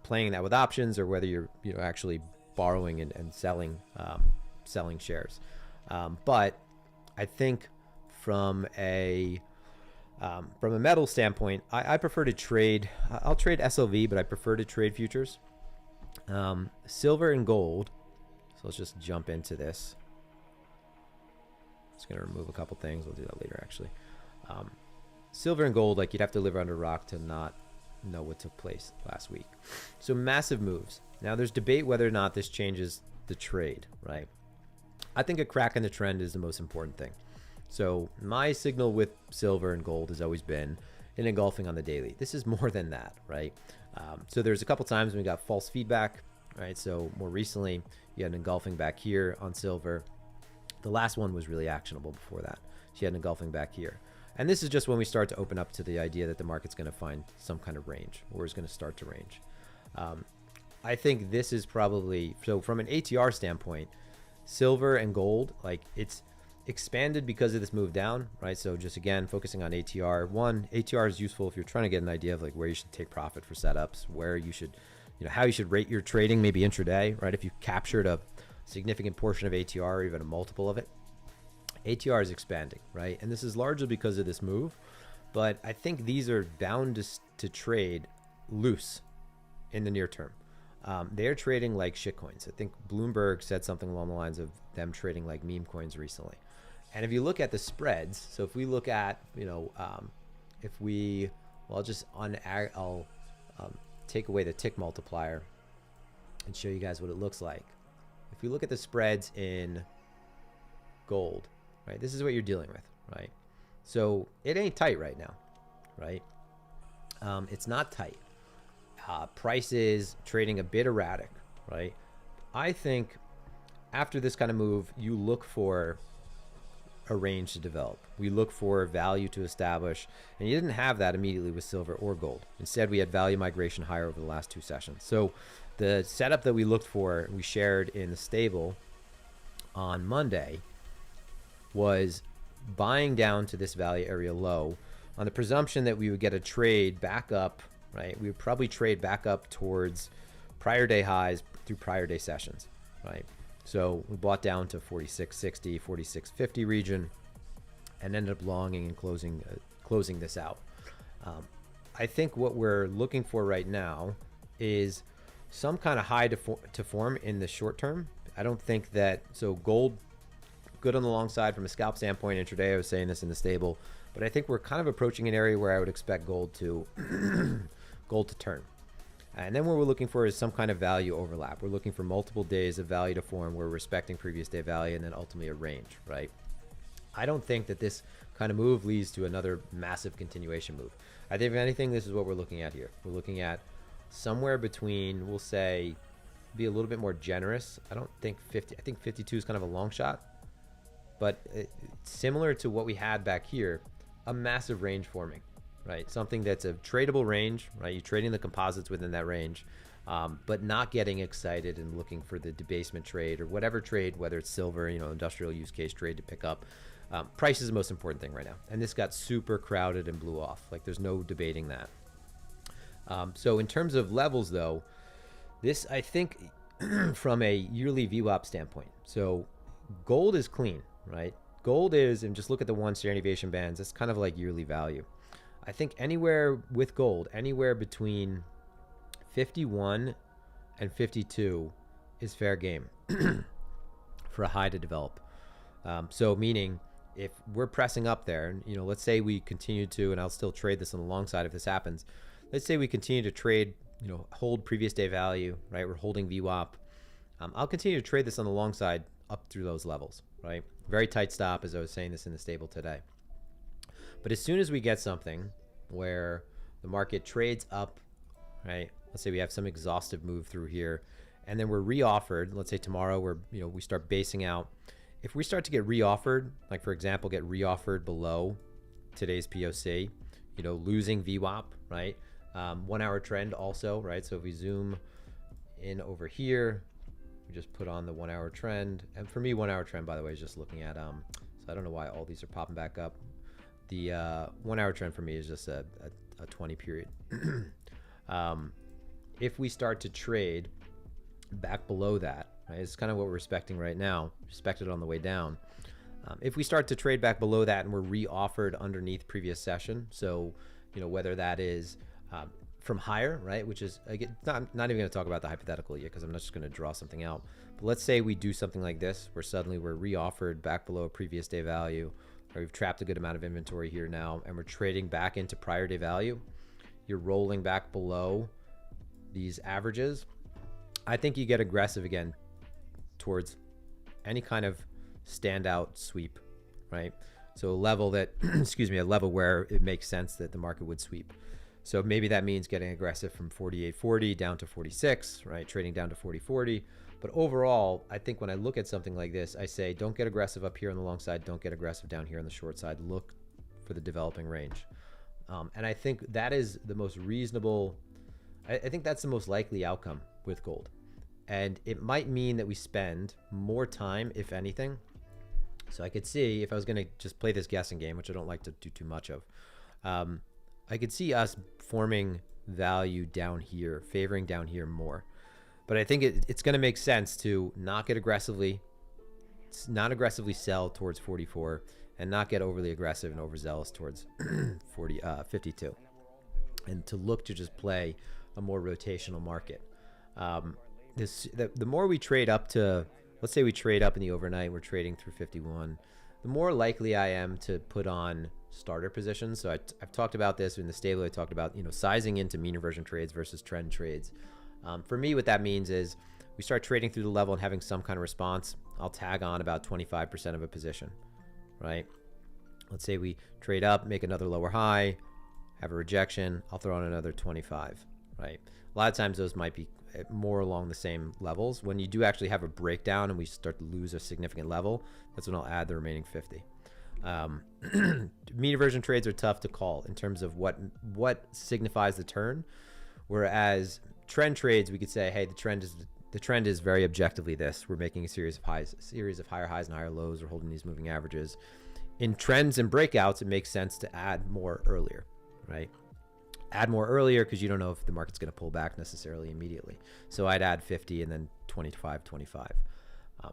playing that with options or whether you're, actually borrowing and selling shares. But I think from a metal standpoint, I prefer to trade. I'll trade SLV, but I prefer to trade futures. Silver and gold. So let's just jump into this. Just gonna remove a couple things. We'll do that later, actually. Silver and gold, like you'd have to live under a rock to not know what took place last week. So massive moves. Now there's debate whether or not this changes the trade, right? I think a crack in the trend is the most important thing. So my signal with silver and gold has always been an engulfing on the daily. This is more than that, right? So there's a couple times when we got false feedback, right? So more recently, you had an engulfing back here on silver. The last one was really actionable before that. So you had an engulfing back here. And this is just when we start to open up to the idea that the market's going to find some kind of range, or is going to start to range. I think this is probably, so from an ATR standpoint, silver and gold, like it's expanded because of this move down, right? So just again, focusing on ATR. One, ATR is useful if you're trying to get an idea of like where you should take profit for setups, where you should, how you should rate your trading, maybe intraday, right? If you captured a significant portion of ATR or even a multiple of it, ATR is expanding, right? And this is largely because of this move, but I think these are bound to trade loose in the near term. They're trading like shitcoins. I think Bloomberg said something along the lines of them trading like meme coins recently. And if you look at the spreads, so if we look at, I'll take away the tick multiplier and show you guys what it looks like. If we look at the spreads in gold, right, this is what you're dealing with, right? So it ain't tight right now, right? It's not tight. Price is trading a bit erratic, right? I think after this kind of move, you look for a range to develop. We look for value to establish, and you didn't have that immediately with silver or gold. Instead, we had value migration higher over the last two sessions. So the setup that we looked for, we shared in the stable on Monday, was buying down to this value area low on the presumption that we would get a trade back up, right? We would probably trade back up towards prior day highs through prior day sessions, right? So we bought down to 46.60, 46.50 region, and ended up longing and closing this out. I think what we're looking for right now is some kind of high to form in the short term. I don't think that, so gold, good on the long side from a scalp standpoint. Intraday, I was saying this in the stable, but I think we're kind of approaching an area where I would expect gold to turn. And then what we're looking for is some kind of value overlap. We're looking for multiple days of value to form. We're respecting previous day value and then ultimately a range, right? I don't think that this kind of move leads to another massive continuation move. I think if anything, this is what we're looking at here. We're looking at somewhere between, we'll say, be a little bit more generous. I don't think 50, I think 52 is kind of a long shot, but similar to what we had back here, a massive range forming. Right, something that's a tradable range, right? You're trading the composites within that range, but not getting excited and looking for the debasement trade or whatever trade, whether it's silver, industrial use case trade to pick up. Price is the most important thing right now, and this got super crowded and blew off. Like there's no debating that. So in terms of levels, though, this I think from a yearly VWAP standpoint. So gold is clean, right? Gold is, and just look at the 1 standard deviation bands. It's kind of like yearly value. I think anywhere with gold, anywhere between 51 and 52 is fair game for a high to develop. So meaning if we're pressing up there, let's say we continue to, and I'll still trade this on the long side if this happens. Let's say we continue to trade, hold previous day value, right? We're holding VWAP. I'll continue to trade this on the long side up through those levels, right? Very tight stop, as I was saying this in the stable today. But as soon as we get something where the market trades up, right? Let's say we have some exhaustive move through here, and then we're reoffered. Let's say tomorrow we start basing out. If we start to get reoffered, like for example, get reoffered below today's POC, losing VWAP, right? 1 hour trend also, right? So if we zoom in over here, we just put on the 1 hour trend. And for me, 1 hour trend, by the way, is just looking at, so I don't know why all these are popping back up. The 1 hour trend for me is just a 20 period. If we start to trade back below that, right, it's kind of what we're respecting right now, respected on the way down. If we start to trade back below that and we're reoffered underneath previous session, so whether that is from higher, right, which is, again, not even going to talk about the hypothetical yet because I'm not just going to draw something out. But let's say we do something like this where suddenly we're reoffered back below a previous day value, or we've trapped a good amount of inventory here now, and we're trading back into prior day value. You're rolling back below these averages. I think you get aggressive again towards any kind of standout sweep, right? So a level that, a level where it makes sense that the market would sweep. So maybe that means getting aggressive from 48.40 down to 46, right? Trading down to 40.40. But overall, I think when I look at something like this, I say, don't get aggressive up here on the long side. Don't get aggressive down here on the short side. Look for the developing range. And I think that is the most reasonable, I think that's the most likely outcome with gold. And it might mean that we spend more time, if anything. So I could see, if I was going to just play this guessing game, which I don't like to do too much of, I could see us forming value down here, favoring down here more. But I think it's going to make sense to not aggressively sell towards 44 and not get overly aggressive and overzealous towards 52, and to look to just play a more rotational market. The more we trade up to, let's say we trade up in the overnight, we're trading through 51, the more likely I am to put on starter positions. So I've talked about this in the stable. I talked about, sizing into mean reversion trades versus trend trades. For me, what that means is we start trading through the level and having some kind of response. I'll tag on about 25% of a position, right? Let's say we trade up, make another lower high, have a rejection. I'll throw on another 25, right? A lot of times those might be more along the same levels. When you do actually have a breakdown and we start to lose a significant level, that's when I'll add the remaining 50. Mean reversion trades are tough to call in terms of what signifies the turn, whereas trend trades, we could say, hey, the trend is very objectively this. We're making a series of higher highs and higher lows. We're holding these moving averages. In trends and breakouts, it makes sense to add more earlier, right? Add more earlier because you don't know if the market's going to pull back necessarily immediately. So I'd add 50 and then 25.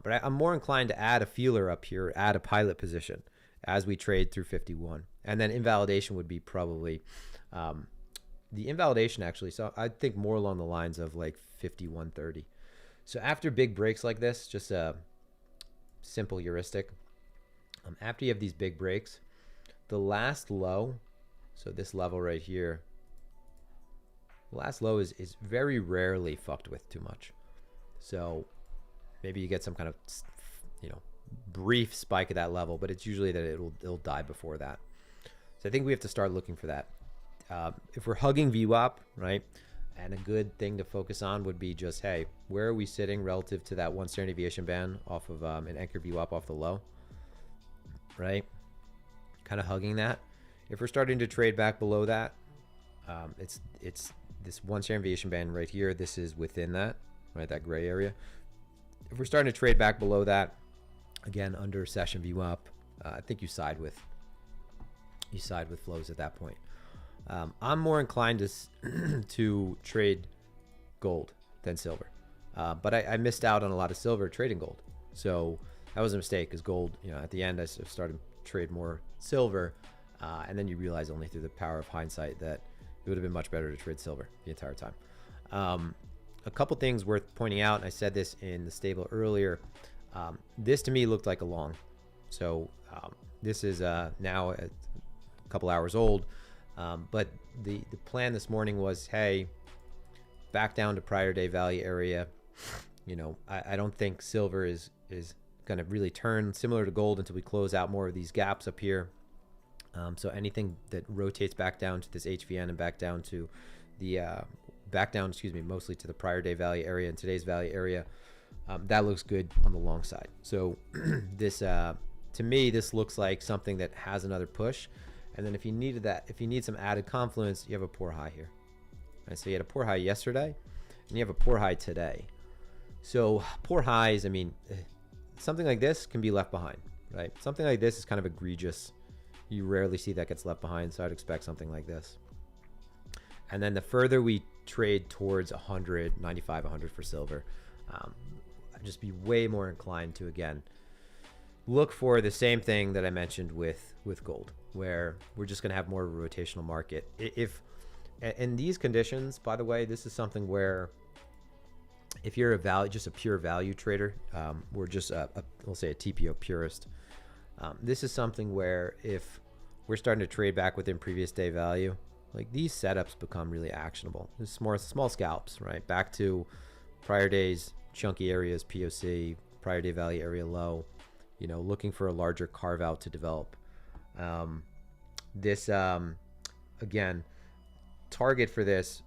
But I'm more inclined to add a feeler up here, add a pilot position as we trade through 51. And then invalidation would be probably the invalidation actually. So I think more along the lines of like 51.30. So after big breaks like this, just a simple heuristic. After you have these big breaks, the last low, so this level right here, the last low is very rarely fucked with too much. So maybe you get some kind of, brief spike at that level, but it's usually that it'll die before that. So I think we have to start looking for that. If we're hugging VWAP, right, and a good thing to focus on would be just, hey, where are we sitting relative to that 1 standard deviation band off of an anchor VWAP off the low, right? Kind of hugging that. If we're starting to trade back below that, it's this 1 standard deviation band right here. This is within that, right, that gray area. If we're starting to trade back below that, again, under session VWAP, I think you side with flows at that point. I'm more inclined to trade gold than silver, but I missed out on a lot of silver trading gold, so that was a mistake. Because gold, at the end I started to trade more silver, and then you realize only through the power of hindsight that it would have been much better to trade silver the entire time. A couple things worth pointing out, and I said this in the stable earlier. This to me looked like a long. So this is now a couple hours old. But the plan this morning was, hey, back down to prior day value area. I don't think silver is going to really turn similar to gold until we close out more of these gaps up here. So anything that rotates back down to this HVN and back down to the mostly to the prior day value area and today's value area, that looks good on the long side. So this to me, this looks like something that has another push. And then if you need some added confluence, you have a poor high here. Right? So you had a poor high yesterday and you have a poor high today. So poor highs, something like this can be left behind, right? Something like this is kind of egregious. You rarely see that gets left behind. So I'd expect something like this. And then the further we trade towards 100, 95, 100 for silver, I'd just be way more inclined to, again, look for the same thing that I mentioned with gold, where we're just going to have more of a rotational market. If in these conditions, by the way, this is something where if you're just a pure value trader, we're just we'll say a TPO purist. This is something where if we're starting to trade back within previous day value, like these setups become really actionable. There's more small scalps, right? Back to prior days, chunky areas, POC, prior day value area low, looking for a larger carve out to develop. Again, target for this,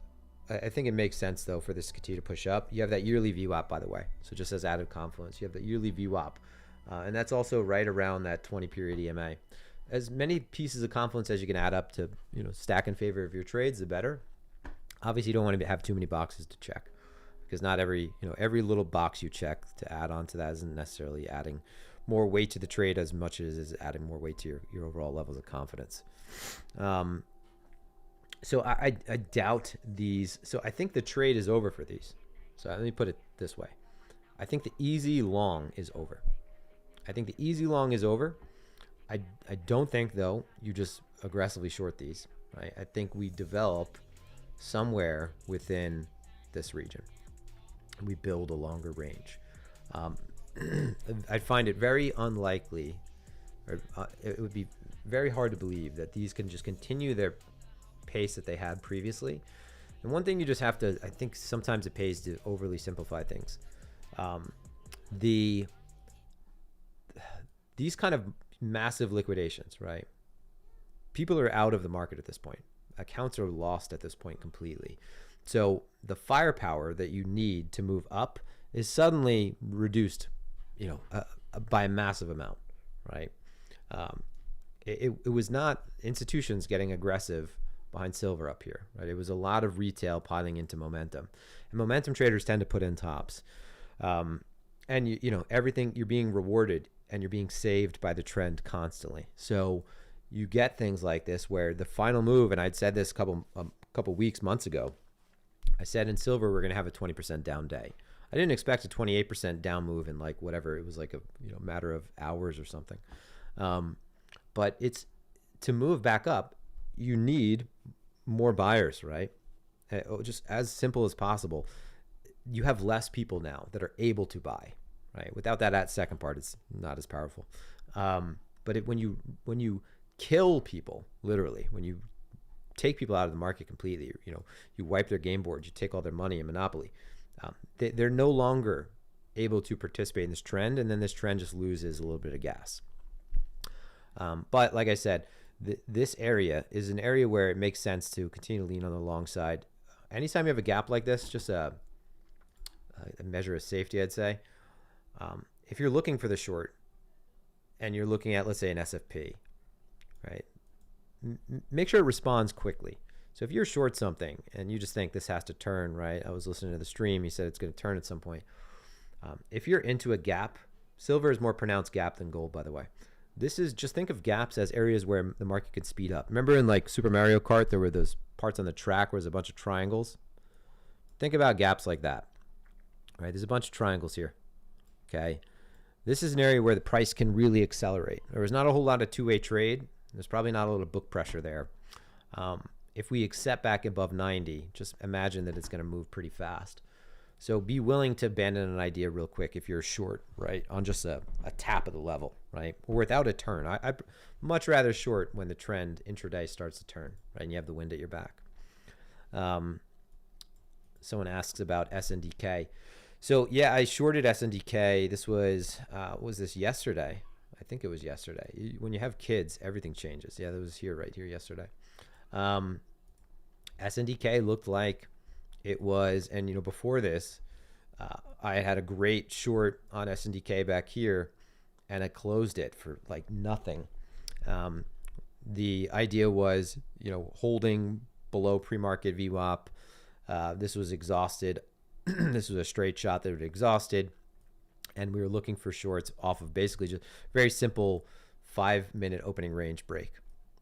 I think it makes sense though for this to continue to push up. You have that yearly VWAP, by the way. So just as added confluence, you have that yearly VWAP. And that's also right around that 20 period EMA. as many pieces of confluence as you can add up to, stack in favor of your trades, the better. Obviously, you don't want to have too many boxes to check, because not every little box you check to add on to that isn't necessarily adding more weight to the trade as much as it is adding more weight to your overall levels of confidence. So I doubt these. So I think the trade is over for these. So let me put it this way. I think the easy long is over. I don't think, though, you just aggressively short these. Right? I think we develop somewhere within this region. We build a longer range. I find it very unlikely, or it would be very hard to believe that these can just continue their pace that they had previously. And one thing you just have to, I think sometimes it pays to overly simplify things. These kind of massive liquidations, right? People are out of the market at this point. Accounts are lost at this point completely. So the firepower that you need to move up is suddenly reduced, by a massive amount, right? It was not institutions getting aggressive behind silver up here, right? It was a lot of retail piling into momentum, and momentum traders tend to put in tops. And everything, you're being rewarded and you're being saved by the trend constantly. So you get things like this where the final move, and I'd said this a couple weeks, months ago, I said in silver we're going to have a 20% down day. I didn't expect a 28% down move in like whatever, it was like a matter of hours or something. But it's to move back up, you need more buyers, right? Just as simple as possible. You have less people now that are able to buy, right? Without that second part, it's not as powerful. But when you kill people, literally, when you take people out of the market completely, you wipe their game board, you take all their money in Monopoly, they're no longer able to participate in this trend, and then this trend just loses a little bit of gas. But like I said, this area is an area where it makes sense to continue to lean on the long side. Anytime you have a gap like this, just a measure of safety, I'd say. If you're looking for the short and you're looking at, let's say, an SFP, right? Make sure it responds quickly. So if you're short something and you just think this has to turn, right? I was listening to the stream. He said it's going to turn at some point. If you're into a gap, silver is more pronounced gap than gold, by the way. Just think of gaps as areas where the market could speed up. Remember in like Super Mario Kart, there were those parts on the track where there's a bunch of triangles. Think about gaps like that, right? There's a bunch of triangles here, okay? This is an area where the price can really accelerate. There was not a whole lot of two-way trade. There's probably not a lot of book pressure there. If we accept back above 90, just imagine that it's going to move pretty fast. So be willing to abandon an idea real quick if you're short, right, on just a tap of the level, right, or without a turn. I much rather short when the trend intraday starts to turn, right, and you have the wind at your back. Someone asks about SNDK. So yeah, I shorted SNDK. This was this yesterday? I think it was yesterday. When you have kids, everything changes. Yeah, that was right here yesterday. SNDK looked like it was, and before this, I had a great short on SNDK back here, and I closed it for like nothing. The idea was, holding below pre-market VWAP. This was exhausted. This was a straight shot that was exhausted, and we were looking for shorts off of basically just very simple 5-minute opening range break.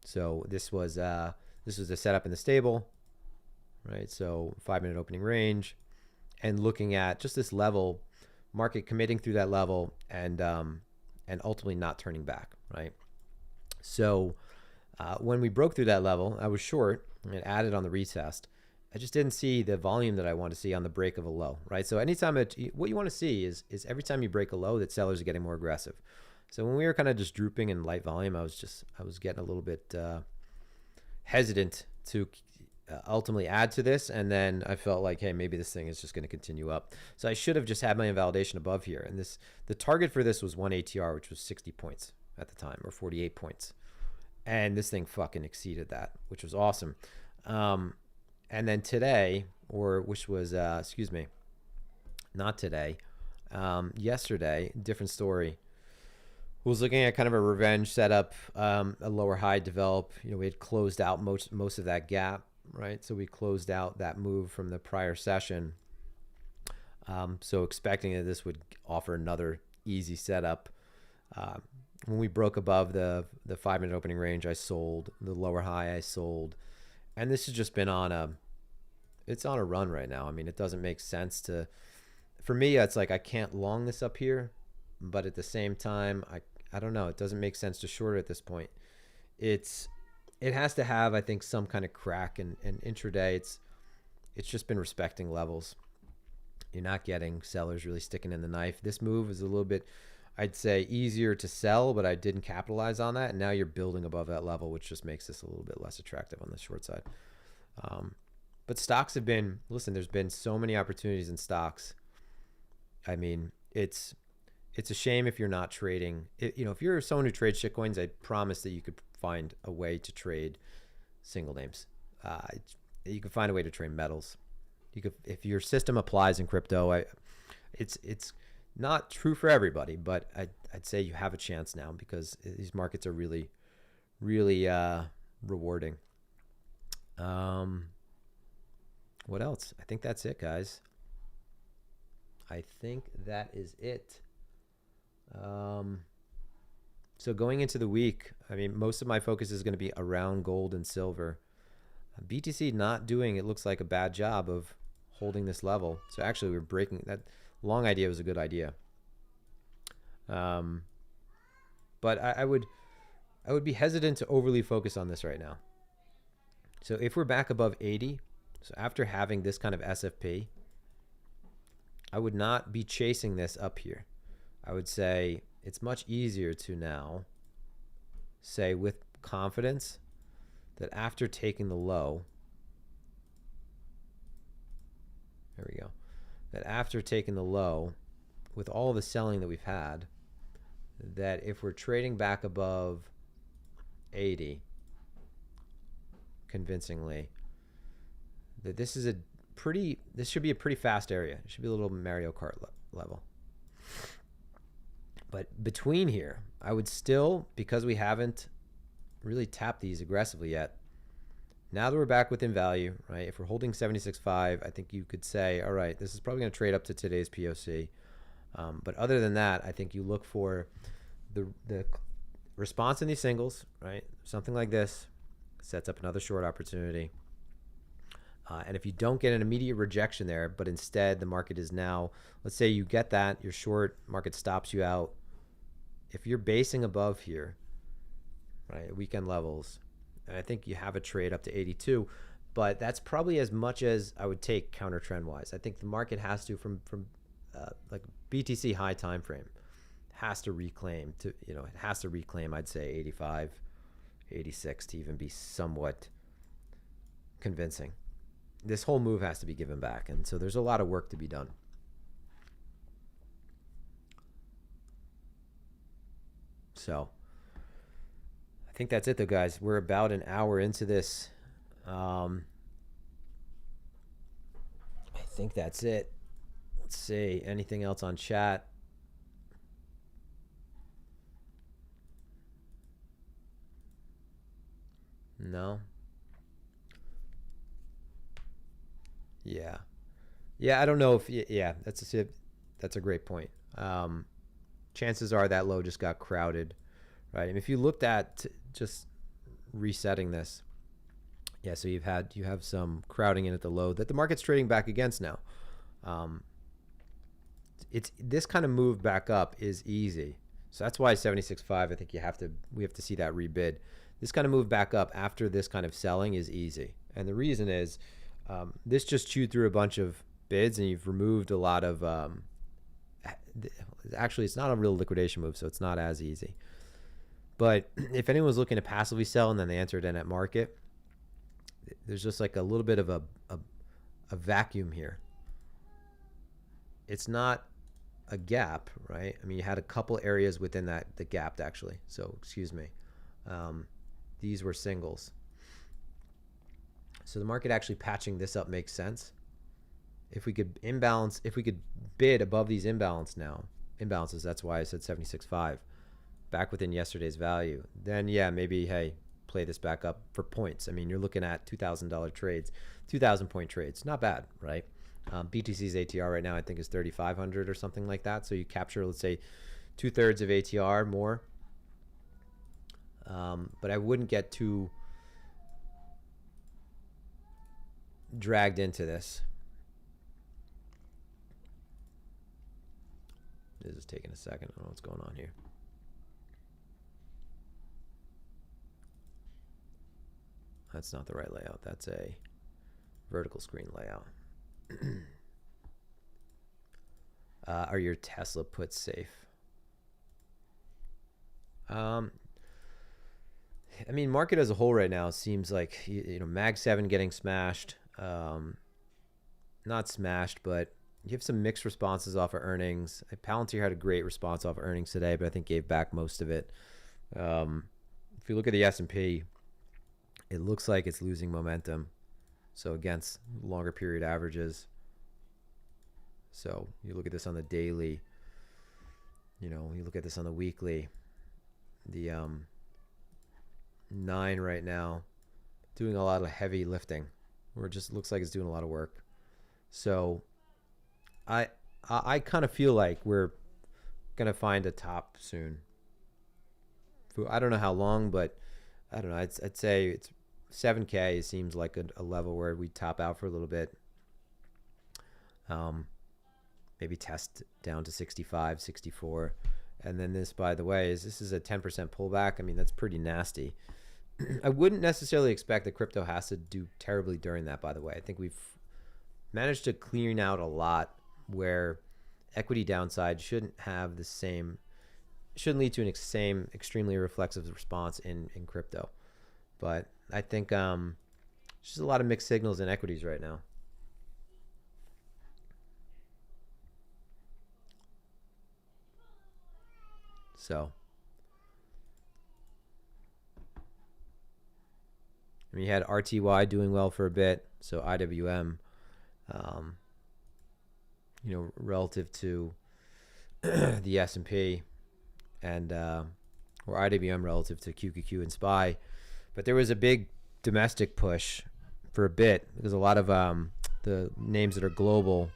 So this was a setup in the stable, right? So 5-minute opening range, and looking at just this level, market committing through that level, and ultimately not turning back, right? So when we broke through that level, I was short and added on the retest. I just didn't see the volume that I want to see on the break of a low, right? So anytime what you want to see is every time you break a low, that sellers are getting more aggressive. So when we were kind of just drooping in light volume, I was getting a little bit hesitant to ultimately add to this, and then I felt like, hey, maybe this thing is just going to continue up. So I should have just had my invalidation above here, and the target for this was 1 ATR, which was 60 points at the time, or 48 points, and this thing fucking exceeded that, which was awesome. And then today, not today, yesterday, different story. was looking at kind of a revenge setup, a lower high develop. You know, we had closed out most of that gap, right? So we closed out that move from the prior session. So expecting that this would offer another easy setup. When we broke above the 5-minute opening range, I sold. The lower high I sold, and this has just been it's on a run right now. I mean, it doesn't make sense for me. It's like I can't long this up here, but at the same time, I don't know. It doesn't make sense to short it at this point. It has to have, I think, some kind of crack, and intraday it's just been respecting levels. You're not getting sellers really sticking in the knife. This move is a little bit, I'd say, easier to sell, but I didn't capitalize on that. And now you're building above that level, which just makes this a little bit less attractive on the short side. But stocks have been, listen, there's been so many opportunities in stocks. I mean, it's a shame if you're not trading. You know, if you're someone who trades shitcoins, I promise that you could find a way to trade single names. You could find a way to trade metals. You could, if your system applies in crypto. It's not true for everybody, but I'd say you have a chance now because these markets are really, really rewarding. What else? I think that's it, guys. I think that is it. So going into the week, I mean, most of my focus is going to be around gold and silver. BTC not doing, it looks like, a bad job of holding this level. So actually we're breaking that. Long idea was a good idea. But I would be hesitant to overly focus on this right now. So if we're back above 80, so after having this kind of SFP, I would not be chasing this up here. I would say it's much easier to now say with confidence that after taking the low, there we go, that after taking the low, with all the selling that we've had, that if we're trading back above 80 convincingly, that this should be a pretty fast area. It should be a little Mario Kart level. But between here, I would still, because we haven't really tapped these aggressively yet, now that we're back within value, right? If we're holding 76.5, I think you could say, all right, this is probably going to trade up to today's POC. But other than that, I think you look for the response in these singles, right? Something like this sets up another short opportunity. And if you don't get an immediate rejection there, but instead the market is now, let's say you get that, your short market stops you out. If you're basing above here, right, weekend levels, and I think you have a trade up to 82, but that's probably as much as I would take counter trend wise. I think the market has to, from like BTC high time frame, has to reclaim to, you know, it has to reclaim, I'd say 85, 86 to even be somewhat convincing. This whole move has to be given back, and so there's a lot of work to be done. So I think that's it though, guys. We're about an hour into this. I think that's it. Let's see, anything else on chat? No. Yeah, I don't know if, yeah, that's a great point. Chances are that low just got crowded, right? And if you looked at just resetting this, yeah, so you have some crowding in at the low that the market's trading back against now. It's this kind of move back up is easy. So that's why 76.5, I think we have to see that rebid. This kind of move back up after this kind of selling is easy. And the reason is, this just chewed through a bunch of bids and you've removed a lot of, actually it's not a real liquidation move, so it's not as easy. But if anyone's looking to passively sell and then they entered in at market, there's just like a little bit of a vacuum here. It's not a gap, right? I mean, you had a couple areas within the gap actually. So excuse me. These were singles. So the market actually patching this up makes sense. If we could bid above these imbalances, that's why I said 76.5. back within yesterday's value, then yeah, maybe, hey, play this back up for points. I mean, you're looking at $2,000 trades, 2,000 point trades. Not bad, right? BTC's ATR right now, I think, is 3,500 or something like that. So you capture, let's say, 2/3 of ATR more. But I wouldn't get too dragged into this. This is taking a second. I don't know what's going on here. That's not the right layout. That's a vertical screen layout. Are your Tesla puts safe? I mean, market as a whole right now seems like, you know, Mag 7 getting smashed. Not smashed, but you have some mixed responses off of earnings. Palantir had a great response off of earnings today, but I think gave back most of it. If you look at the S&P, it looks like it's losing momentum. So against longer period averages. So you look at this on the daily, you know, you look at this on the weekly, the 9 right now doing a lot of heavy lifting, or it just looks like it's doing a lot of work. So I kind of feel like we're gonna find a top soon. I don't know how long, but I don't know. I'd say it's 7K seems like a level where we top out for a little bit. Maybe test down to 65, 64. And then this, by the way, this is a 10% pullback. I mean, that's pretty nasty. I wouldn't necessarily expect that crypto has to do terribly during that, by the way. I think we've managed to clean out a lot where equity downside shouldn't have the same, shouldn't lead to an same extremely reflexive response in crypto. But I think there's just a lot of mixed signals in equities right now. So, I mean, you had RTY doing well for a bit. So IWM, you know, relative to the S&P and, or IWM relative to QQQ and SPY. But there was a big domestic push for a bit because a lot of the names that are global,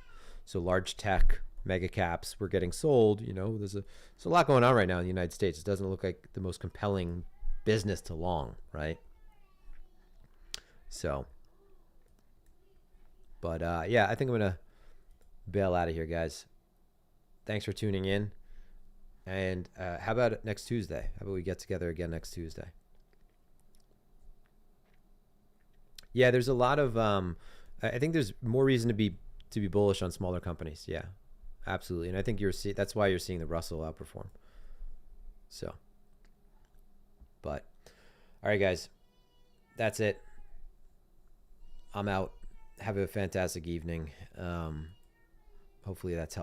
so large tech, mega caps, were getting sold. You know, there's a lot going on right now in the United States. It doesn't look like the most compelling business to long, right? So, but yeah, I think I'm gonna bail out of here, guys. Thanks for tuning in. And how about next Tuesday? How about we get together again next Tuesday? Yeah, there's a lot of I think there's more reason to be bullish on smaller companies. Yeah, absolutely. And I think that's why you're seeing the Russell outperform. So, but all right, guys, that's it. I'm out. Have a fantastic evening. Hopefully that's helpful.